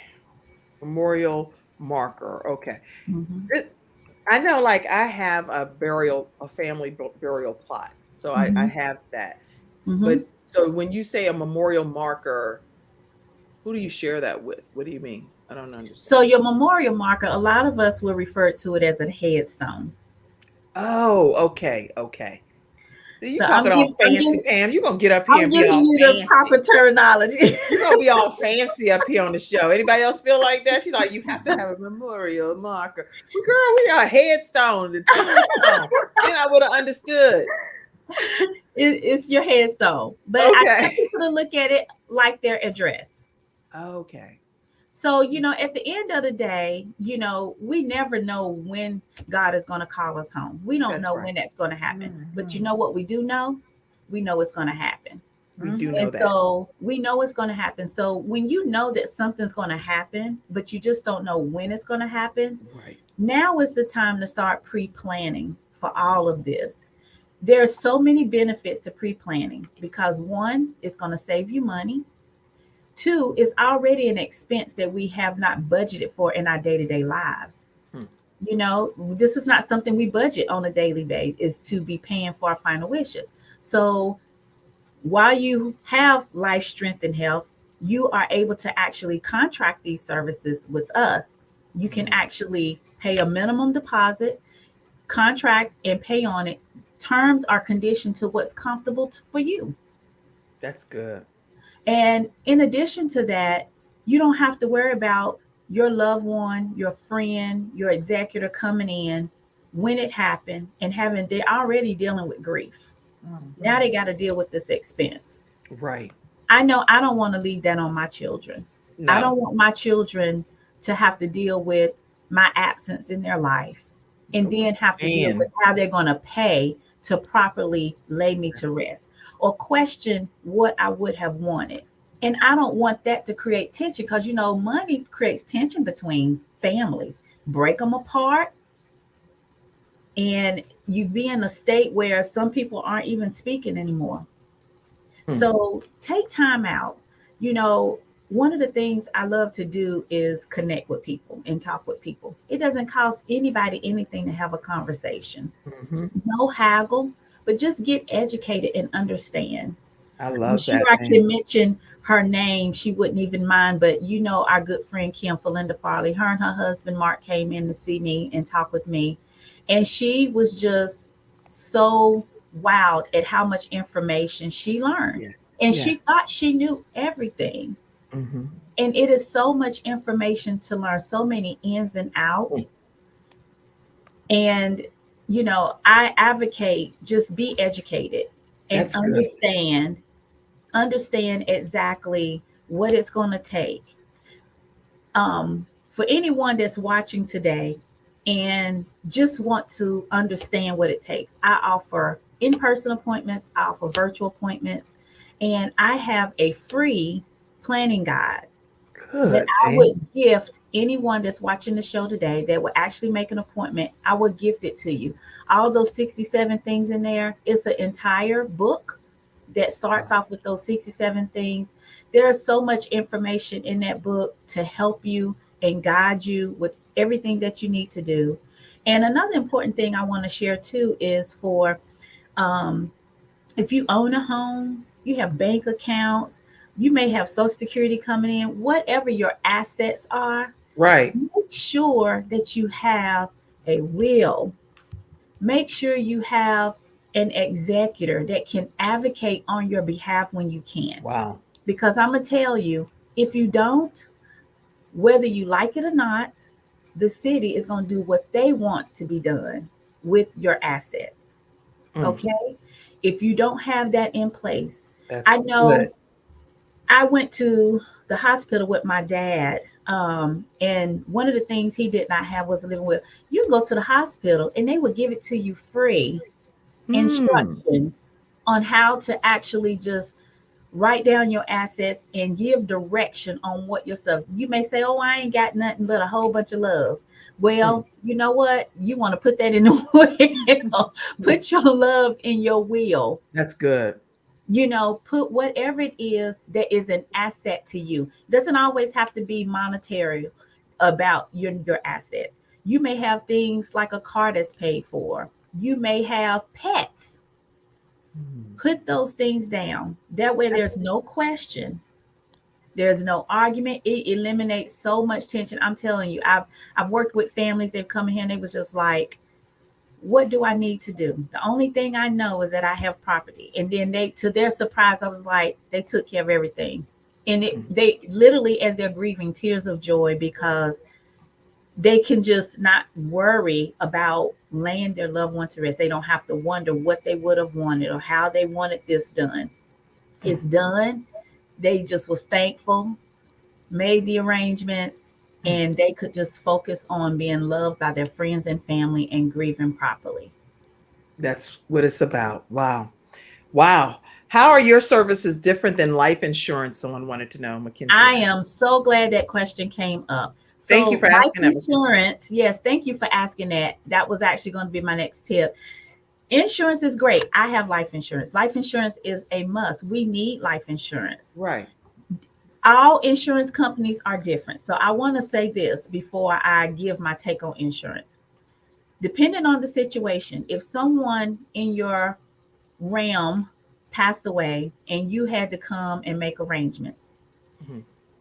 Memorial marker. Okay. Mm-hmm. I know, like I have a family burial plot. So I have that. Mm-hmm. But so when you say a memorial marker, who do you share that with? What do you mean? I don't understand. So your memorial marker, a lot of us will refer to it as a headstone. Oh, okay. Okay. So you So talking all fancy, Pam. You're going to get up here and be all giving you fancy. the proper terminology. You're going to be all fancy up here on the show. Anybody else feel like that? She's like, you have to have a memorial marker. Well, girl, we are a headstone. The tombstone. Then I would have understood. It's your headstone. But I want people to look at it like their address. Okay. So, at the end of the day, we never know when God is going to call us home. We don't know when that's going to happen. Mm-hmm. But you know what we do know? We know it's going to happen. We do know that. So we know it's going to happen. So when you know that something's going to happen, but you just don't know when it's going to happen, right. Now is the time to start pre-planning for all of this. There are so many benefits to pre-planning because 1, it's going to save you money. 2, it's already an expense that we have not budgeted for in our day-to-day lives. This is not something we budget on a daily basis, is to be paying for our final wishes. So while you have life, strength, and health, you are able to actually contract these services with us. You can actually pay a minimum deposit, contract, and pay on it. Terms are conditioned to what's comfortable for you. That's good. And in addition to that, you don't have to worry about your loved one, your friend, your executor coming in when it happened and they're already dealing with grief. Now they got to deal with this expense. Right. I know I don't want to leave that on my children. No. I don't want my children to have to deal with my absence in their life and then have to deal with how they're going to pay to properly lay me to rest or question what I would have wanted. And I don't want that to create tension because, you know, money creates tension between families, break them apart. And you be in a state where some people aren't even speaking anymore. So take time out. You know, one of the things I love to do is connect with people and talk with people. It doesn't cost anybody anything to have a conversation. No haggle, but just get educated and understand. I love I'm sure that. I can mention her name. She wouldn't even mind, but you know, our good friend Kim Felinda Farley, her and her husband Mark came in to see me and talk with me. And she was just so wowed at how much information she learned. And she thought she knew everything. And it is so much information to learn, so many ins and outs. And, you know, I advocate just be educated and understand exactly what it's going to take. For anyone that's watching today and just want to understand what it takes, I offer in-person appointments, I offer virtual appointments, and I have a free planning guide that I would gift anyone that's watching the show today that will actually make an appointment. I will gift it to you. All those 67 things in there, it's an entire book that starts off with those 67 things. There is so much information in that book to help you and guide you with everything that you need to do. And another important thing I want to share too is for if you own a home, you have bank accounts, you may have Social Security coming in, whatever your assets are, right? Make sure that you have a will. Make sure you have an executor that can advocate on your behalf when you can't. Wow. Because I'm going to tell you, if you don't, whether you like it or not, the city is going to do what they want to be done with your assets. Okay? If you don't have that in place, I know good. I went to the hospital with my dad. And one of the things he did not have was a living will. You go to the hospital and they would give it to you free instructions on how to actually just write down your assets and give direction on what your stuff. You may say, oh, I ain't got nothing but a whole bunch of love. Well, you know what? You want to put that in the will. Put your love in your will. That's good. You know, put whatever it is that is an asset to you. It doesn't always have to be monetary about your assets. You may have things like a car that's paid for. You may have pets. Put those things down. That way there's no question. There's no argument. It eliminates so much tension. I'm telling you, I've worked with families. They've come in here and they was just like, what do I need to do? The only thing I know is that I have property. And then they, to their surprise, I was like, they took care of everything. And they literally, as they're grieving, tears of joy, because they can just not worry about laying their loved one to rest. They don't have to wonder what they would have wanted or how they wanted this done. It's done. They just was thankful, made the arrangements, and they could just focus on being loved by their friends and family and grieving properly. That's what it's about. Wow. Wow. How are your services different than life insurance? Someone wanted to know, Mackenzie. I am so glad that question came up. So thank you for asking that. Insurance, yes, thank you for asking that. That was actually going to be my next tip. Insurance is great. I have life insurance. Life insurance is a must. We need life insurance. Right. All insurance companies are different. So I want to say this before I give my take on insurance. Depending on the situation, if someone in your realm passed away and you had to come and make arrangements,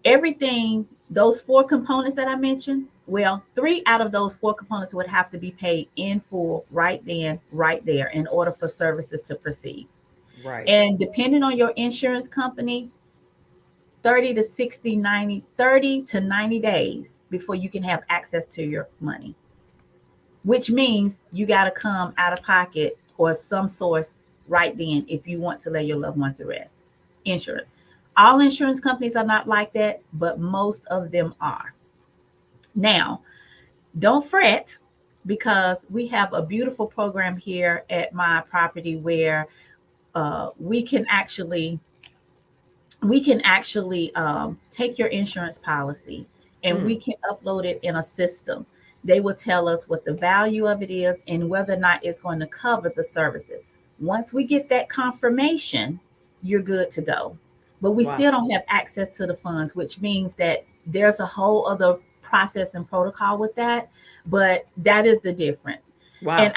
everything, those 4 components that I mentioned, well, 3 out of those 4 components would have to be paid in full right then, right there, in order for services to proceed. Right. And depending on your insurance company, 30 to 90 days before you can have access to your money, which means you got to come out of pocket or some source right then if you want to lay your loved ones to rest. Insurance. All insurance companies are not like that, but most of them are. Now, don't fret, because we have a beautiful program here at my property where we can actually take your insurance policy and we can upload it in a system. They will tell us what the value of it is and whether or not it's going to cover the services. Once we get that confirmation, you're good to go. But we still don't have access to the funds, which means that there's a whole other process and protocol with that. But that is the difference. Wow. And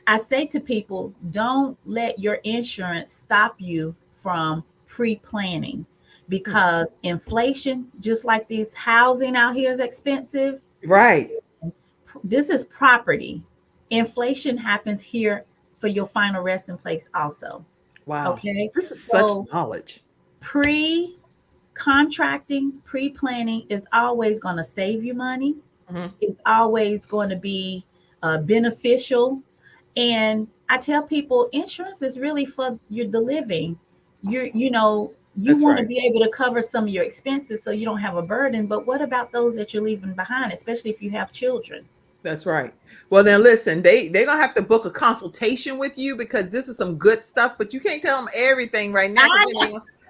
I say to people, don't let your insurance stop you from pre-planning, because inflation, just like these housing out here is expensive. Right. This is property. Inflation happens here for your final resting place also. Wow. Okay. This is such knowledge. Pre-contracting, pre-planning is always going to save you money. It's always going to be beneficial. And I tell people, insurance is really for the living. You want to be able to cover some of your expenses so you don't have a burden. But what about those that you're leaving behind, especially if you have children? That's right. Well, then listen, they're going to have to book a consultation with you, because this is some good stuff, but you can't tell them everything right now.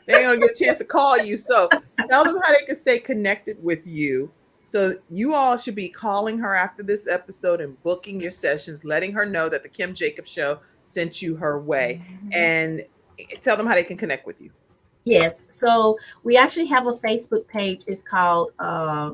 They ain't going to get a chance to call you. So tell them how they can stay connected with you. So you all should be calling her after this episode and booking your sessions, letting her know that the Kim Jacobs Show sent you her way, and tell them how they can connect with you. Yes. So we actually have a Facebook page. It's called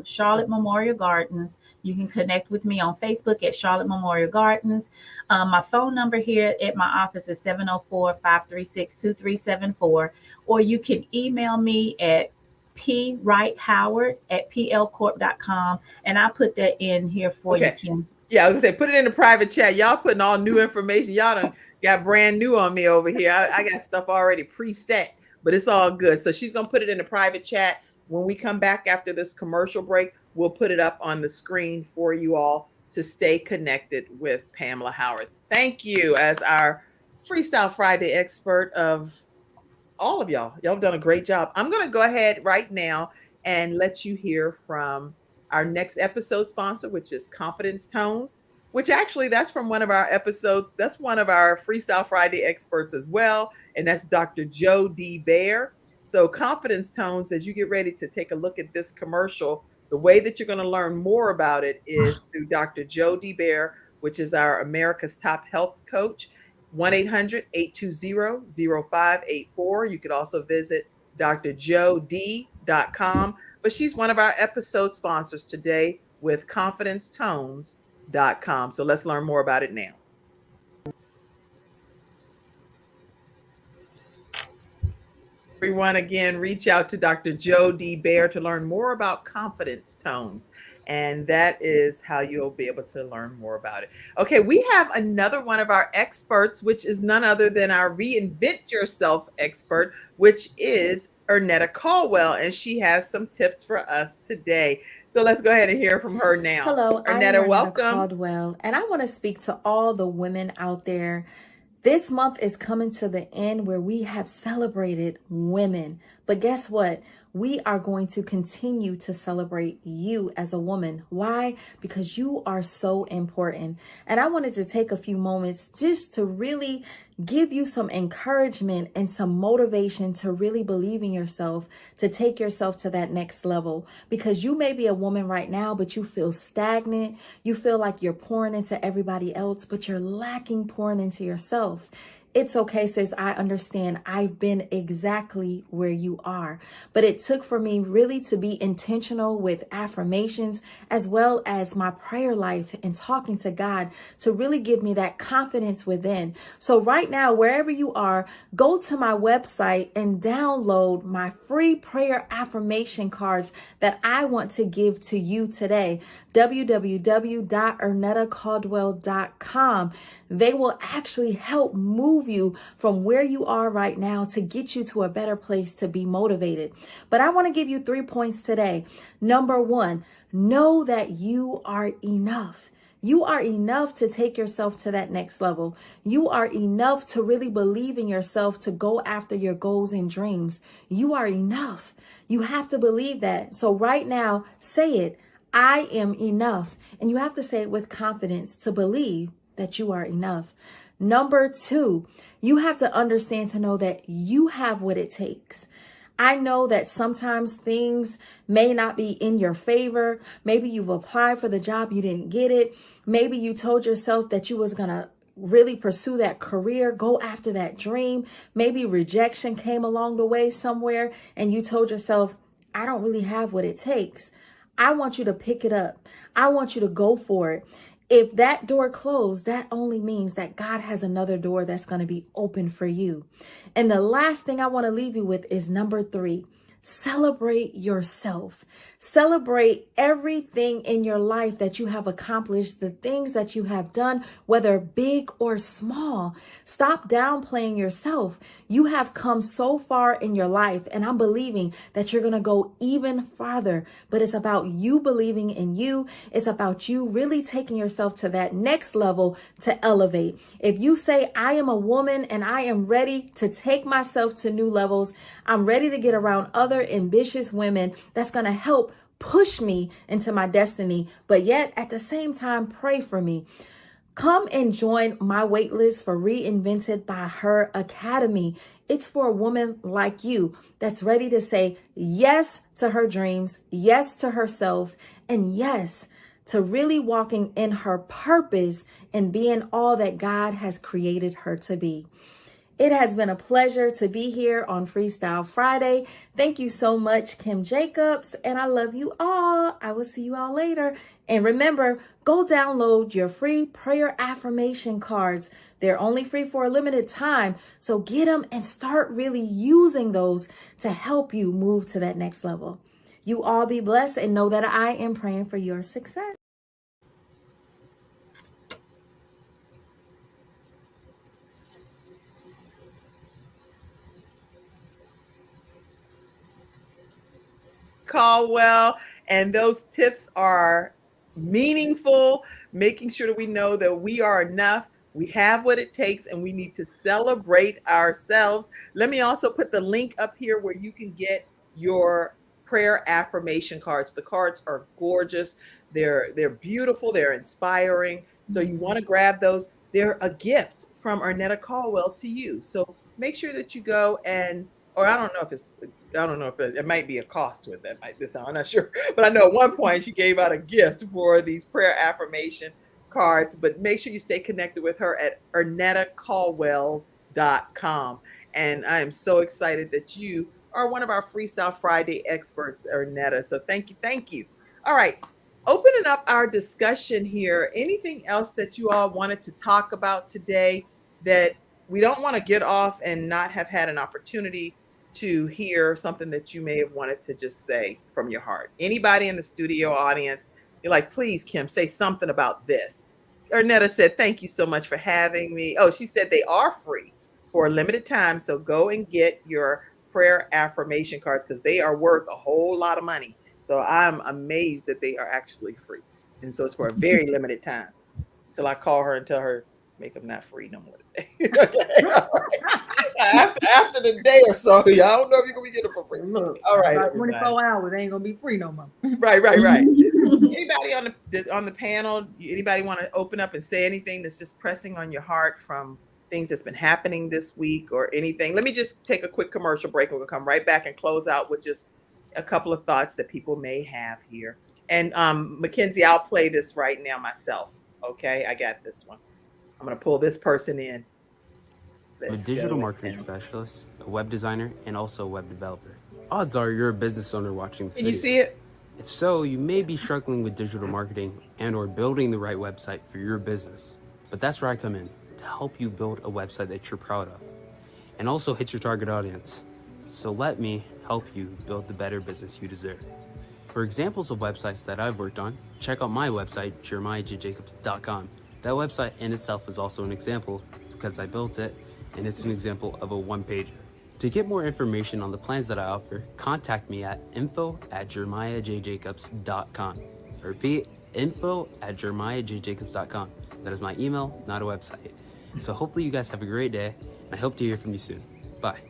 Charlotte Memorial Gardens. You can connect with me on Facebook at Charlotte Memorial Gardens. My phone number here at my office is 704-536-2374, or you can email me at pwrighthoward@plcorp.com, and I'll put that in here for you, Kim. Yeah, I was gonna say, put it in the private chat. Y'all putting all new information. Y'all done got brand new on me over here. I got stuff already preset, but it's all good. So she's gonna put it in the private chat. When we come back after this commercial break, we'll put it up on the screen for you all to stay connected with Pamela Howard. Thank you as our Freestyle Friday expert of all of y'all. Y'all have done a great job. I'm going to go ahead right now and let you hear from our next episode sponsor, which is Confidence Tones, which actually that's from one of our episodes. That's one of our Freestyle Friday experts as well. And that's Dr. Joe D. Bear. So Confidence Tones, as you get ready to take a look at this commercial, the way that you're going to learn more about it is through Dr. Joe D. Bear, which is our America's top health coach. 1-800-820-0584. You could also visit drjod.com. But she's one of our episode sponsors today with confidencetones.com. So let's learn more about it now. Everyone, again, reach out to Dr. Joe D. Bear to learn more about confidence tones. And that is how you'll be able to learn more about it. Okay, we have another one of our experts, which is none other than our Reinvent Yourself expert, which is Ernetta Caldwell. And she has some tips for us today. So let's go ahead and hear from her now. Hello, Ernetta, I'm welcome. Caldwell, and I want to speak to all the women out there. This month is coming to the end where we have celebrated women. But guess what? We are going to continue to celebrate you as a woman. Why? Because you are so important. And I wanted to take a few moments just to really give you some encouragement and some motivation to really believe in yourself, to take yourself to that next level. Because you may be a woman right now, but you feel stagnant. You feel like you're pouring into everybody else, but you're lacking pouring into yourself. It's okay, sis. I understand. I've been exactly where you are. But it took for me really to be intentional with affirmations as well as my prayer life and talking to God to really give me that confidence within. So right now, wherever you are, go to my website and download my free prayer affirmation cards that I want to give to you today. www.ernettacaldwell.com. They will actually help move you from where you are right now to get you to a better place to be motivated. But I want to give you 3 points today. Number 1, know that you are enough. You are enough to take yourself to that next level. You are enough to really believe in yourself to go after your goals and dreams. You are enough. You have to believe that. So right now, say it. I am enough. And you have to say it with confidence to believe that you are enough. Number 2, you have to understand to know that you have what it takes. I know that sometimes things may not be in your favor. Maybe you've applied for the job, you didn't get it. Maybe you told yourself that you was going to really pursue that career, go after that dream. Maybe rejection came along the way somewhere and you told yourself, I don't really have what it takes. I want you to pick it up. I want you to go for it. If that door closed, that only means that God has another door that's going to be open for you. And the last thing I want to leave you with is number 3. Celebrate yourself. Celebrate everything in your life that you have accomplished, the things that you have done, whether big or small. Stop downplaying yourself. You have come so far in your life, and I'm believing that you're going to go even farther. But it's about you believing in you. It's about you really taking yourself to that next level to elevate. If you say, I am a woman and I am ready to take myself to new levels, I'm ready to get around other ambitious women that's going to help push me into my destiny, but yet at the same time, pray for me. Come and join my waitlist for Reinvented by Her Academy. It's for a woman like you that's ready to say yes to her dreams, yes to herself, and yes to really walking in her purpose and being all that God has created her to be. It has been a pleasure to be here on Freestyle Friday. Thank you so much, Kim Jacobs, and I love you all. I will see you all later. And remember, go download your free prayer affirmation cards. They're only free for a limited time, so get them and start really using those to help you move to that next level. You all be blessed and know that I am praying for your success. Caldwell, and those tips are meaningful, making sure that we know that we are enough, we have what it takes, and we need to celebrate ourselves. Let me also put the link up here where you can get your prayer affirmation cards. The cards are gorgeous. They're beautiful, they're inspiring. So you want to grab those. They're a gift from Arnetta Caldwell to you. So make sure that you go and, or I don't know if it might be a cost with that this time. I'm not sure. But I know at one point she gave out a gift for these prayer affirmation cards. But make sure you stay connected with her at ernettacaldwell.com. And I am so excited that you are one of our Freestyle Friday experts, Arnetta. So thank you. Thank you. All right. Opening up our discussion here. Anything else that you all wanted to talk about today that we don't want to get off and not have had an opportunity to hear something that you may have wanted to just say from your heart? Anybody in the studio audience, you're like, please, Kim, say something about this. Arnetta said, thank you so much for having me. Oh, she said they are free for a limited time. So go and get your prayer affirmation cards because they are worth a whole lot of money. So I'm amazed that they are actually free. And so it's for a very limited time till I call her and tell her, make them not free no more today. Okay, all right. After the day or so, I don't know if you're gonna be getting them for free. Look, All right, about 24 hours, they ain't gonna be free no more. Right. Anybody on the panel? Anybody want to open up and say anything that's just pressing on your heart from things that's been happening this week or anything? Let me just take a quick commercial break. We'll come right back and close out with just a couple of thoughts that people may have here. And Mackenzie, I'll play this right now myself. Okay, I got this one. I'm gonna pull this person in. I'm a digital marketing specialist, a web designer, and also a web developer. Odds are you're a business owner watching this Can video. you see it? If so, you may be struggling with digital marketing and or building the right website for your business. But that's where I come in, to help you build a website that you're proud of and also hit your target audience. So let me help you build the better business you deserve. For examples of websites that I've worked on, check out my website, jeremiahjjacobs.com. That website in itself is also an example because I built it, and it's an example of a one-pager. To get more information on the plans that I offer, contact me at info@jeremiahjjacobs.com. I repeat, info@jeremiahjjacobs.com. That is my email, not a website. So hopefully you guys have a great day, and I hope to hear from you soon. Bye.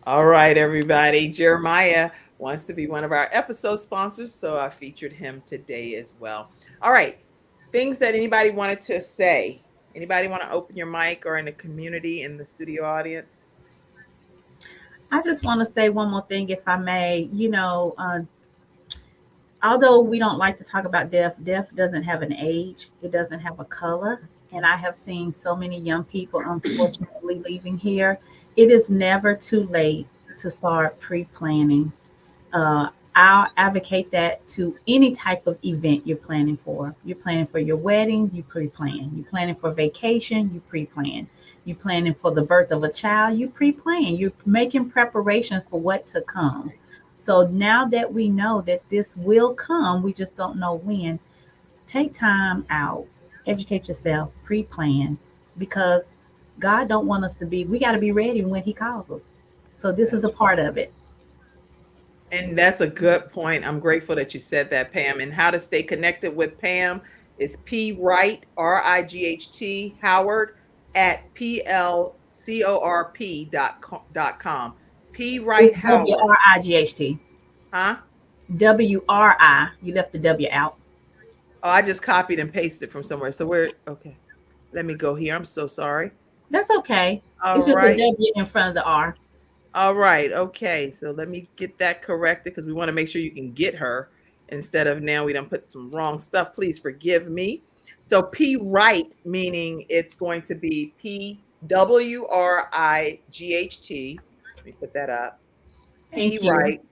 All right, everybody. Jeremiah wants to be one of our episode sponsors, so I featured him today as well. All right, things that anybody wanted to say. Anybody want to open your mic or in the community, in the studio audience? I just want to say one more thing, if I may. Although we don't like to talk about death, death doesn't have an age, it doesn't have a color. And I have seen so many young people, unfortunately, leaving here. It is never too late to start pre-planning. I'll advocate that to any type of event you're planning for. You're planning for your wedding, you pre-plan. You're planning for vacation, you pre-plan. You're planning for the birth of a child, you pre-plan. You're making preparations for what to come. So now that we know that this will come, we just don't know when, take time out, educate yourself, pre-plan, because God don't want us to be, we got to be ready when he calls us. So this is a part of it. And that's a good point. I'm grateful that you said that, Pam. And how to stay connected with Pam is P Wright, RIGHT, Howard at PLCORP.com. P Wright Howard. WRIGHT. Huh? WRI. You left the W out. Oh, I just copied and pasted from somewhere. So okay. Let me go here. I'm so sorry. That's okay. All it's just right. a W in front of the R. All right. Okay. So let me get that corrected because we want to make sure you can get her instead of now we done put some wrong stuff. Please forgive me. So P Wright, meaning it's going to be PWRIGHT. Let me put that up. P Wright.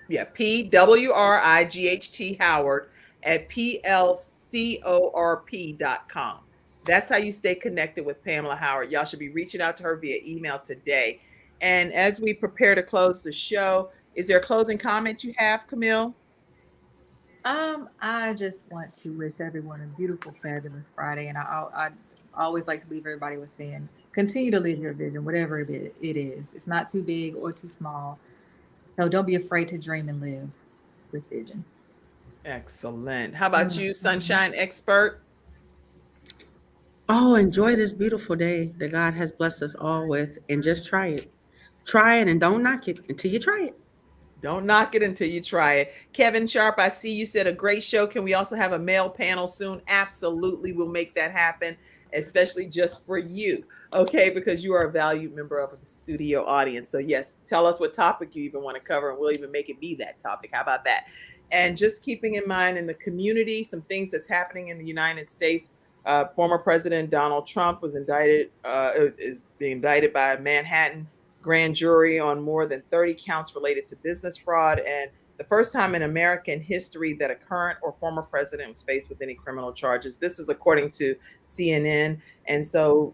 Yeah. PWRIGHT Howard at PLCORP.com. That's how you stay connected with Pamela Howard. Y'all should be reaching out to her via email today. And as we prepare to close the show, is there a closing comment you have, Camille? I just want to wish everyone a beautiful, fabulous Friday. And I always like to leave everybody with saying, continue to live your vision, whatever it is. It's not too big or too small. So don't be afraid to dream and live with vision. Excellent. How about you, Sunshine Expert? Oh, enjoy this beautiful day that God has blessed us all with, and just try it. Try it and don't knock it until you try it. Don't knock it until you try it. Kevin Sharp, I see you said a great show. Can we also have a male panel soon? Absolutely. We'll make that happen, especially just for you. Okay, because you are a valued member of the studio audience. So yes, tell us what topic you even want to cover, and we'll even make it be that topic. How about that? And just keeping in mind in the community, some things that's happening in the United States. Former President Donald Trump was indicted, is being indicted by a Manhattan grand jury on more than 30 counts related to business fraud, and the first time in American history that a current or former president was faced with any criminal charges. This is according to CNN. And so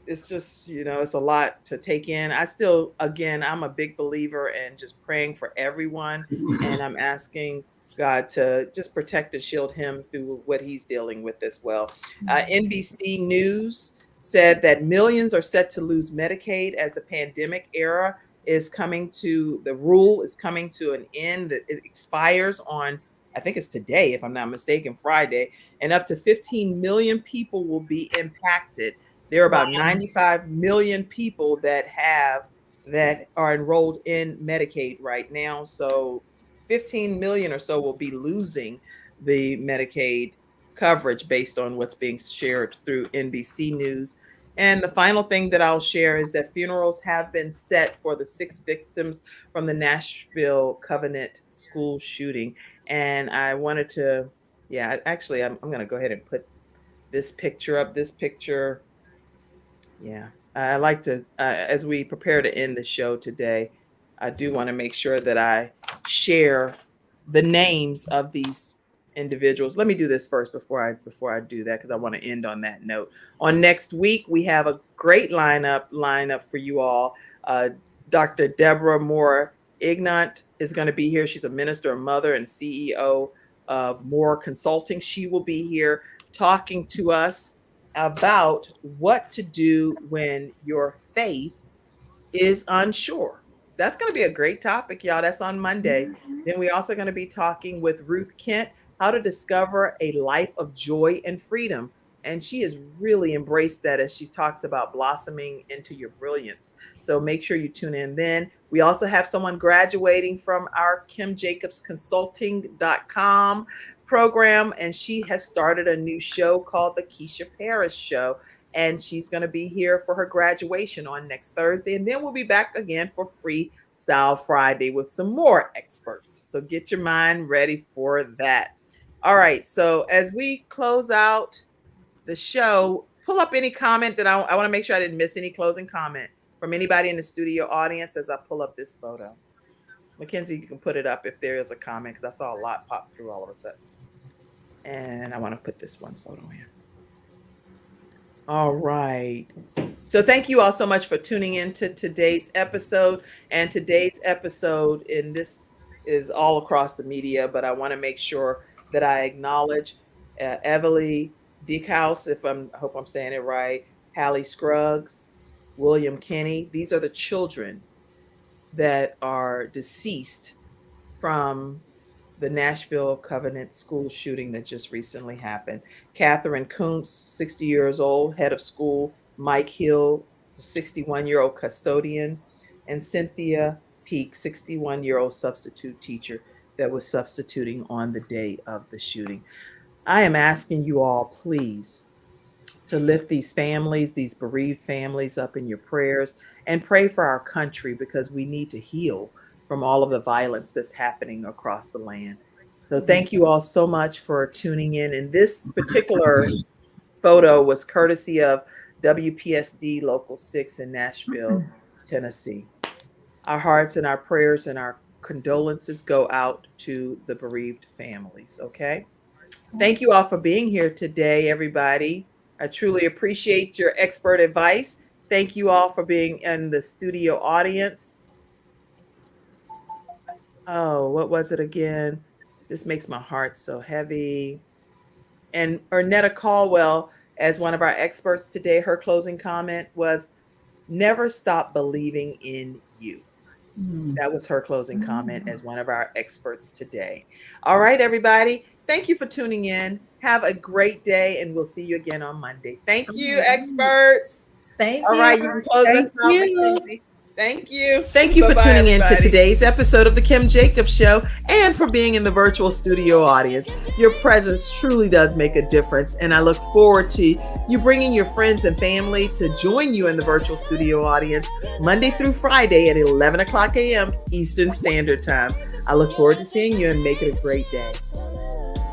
it's just, it's a lot to take in. I'm a big believer in just praying for everyone. And I'm asking God to just protect and shield him through what he's dealing with as well. NBC News said that millions are set to lose Medicaid as the pandemic era the rule is coming to an end. That it expires on, I think it's today, if I'm not mistaken, Friday, and up to 15 million people will be impacted. There are about 95 million people that are enrolled in Medicaid right now. So 15 million or so will be losing the Medicaid coverage based on what's being shared through NBC News. And the final thing that I'll share is that funerals have been set for the 6 victims from the Nashville Covenant school shooting. And I wanted to, I'm going to go ahead and put this picture up. This picture, I like to, as we prepare to end the show today, I do want to make sure that I share the names of these individuals. Let me do this first before I do that, because I want to end on that note. On next week, we have a great lineup for you all. Dr. Deborah Moore Ignant is going to be here. She's a minister, a mother, and CEO of Moore Consulting. She will be here talking to us about what to do when your faith is unsure. That's going to be a great topic, y'all. That's on Monday. Then we're also going to be talking with Ruth Kent, how to discover a life of joy and freedom. And she has really embraced that as she talks about blossoming into your brilliance. So make sure you tune in then. We also have someone graduating from our KimJacobsConsulting.com program, and she has started a new show called The Keisha Paris Show. And she's going to be here for her graduation on next Thursday. And then we'll be back again for Freestyle Friday with some more experts. So get your mind ready for that. All right. So as we close out the show, pull up any comment that I want to make sure I didn't miss any closing comment from anybody in the studio audience as I pull up this photo. Mackenzie, you can put it up if there is a comment, because I saw a lot pop through all of a sudden. And I want to put this one photo in. All right. So thank you all so much for tuning in to today's episode. And today's episode, and this is all across the media, but I want to make sure that I acknowledge Everly Dickhouse, I hope I'm saying it right, Hallie Scruggs, William Kenny. These are the children that are deceased from the Nashville Covenant school shooting that just recently happened. Catherine Kuntz, 60 years old, head of school. Mike Hill, 61-year-old custodian. And Cynthia Peak, 61-year-old substitute teacher that was substituting on the day of the shooting. I am asking you all, please, to lift these families, these bereaved families up in your prayers, and pray for our country, because we need to heal from all of the violence that's happening across the land. So thank you all so much for tuning in. And this particular photo was courtesy of WPSD Local 6 in Nashville, Tennessee. Our hearts and our prayers and our condolences go out to the bereaved families, okay? Thank you all for being here today, everybody. I truly appreciate your expert advice. Thank you all for being in the studio audience. Oh, what was it again? This makes my heart so heavy. And Ernetta Caldwell, as one of our experts today, her closing comment was, never stop believing in you. That was her closing comment as one of our experts today. All right, everybody. Thank you for tuning in. Have a great day, and we'll see you again on Monday. Thank you, experts. Thank All you. right, you can close us out, Mackenzie. Thank you. Thank you for Bye-bye, tuning in to everybody. today's episode of The Kim Jacobs Show, and for being in the virtual studio audience. Your presence truly does make a difference, and I look forward to you bringing your friends and family to join you in the virtual studio audience Monday through Friday at 11 o'clock a.m. Eastern Standard Time. I look forward to seeing you, and make it a great day.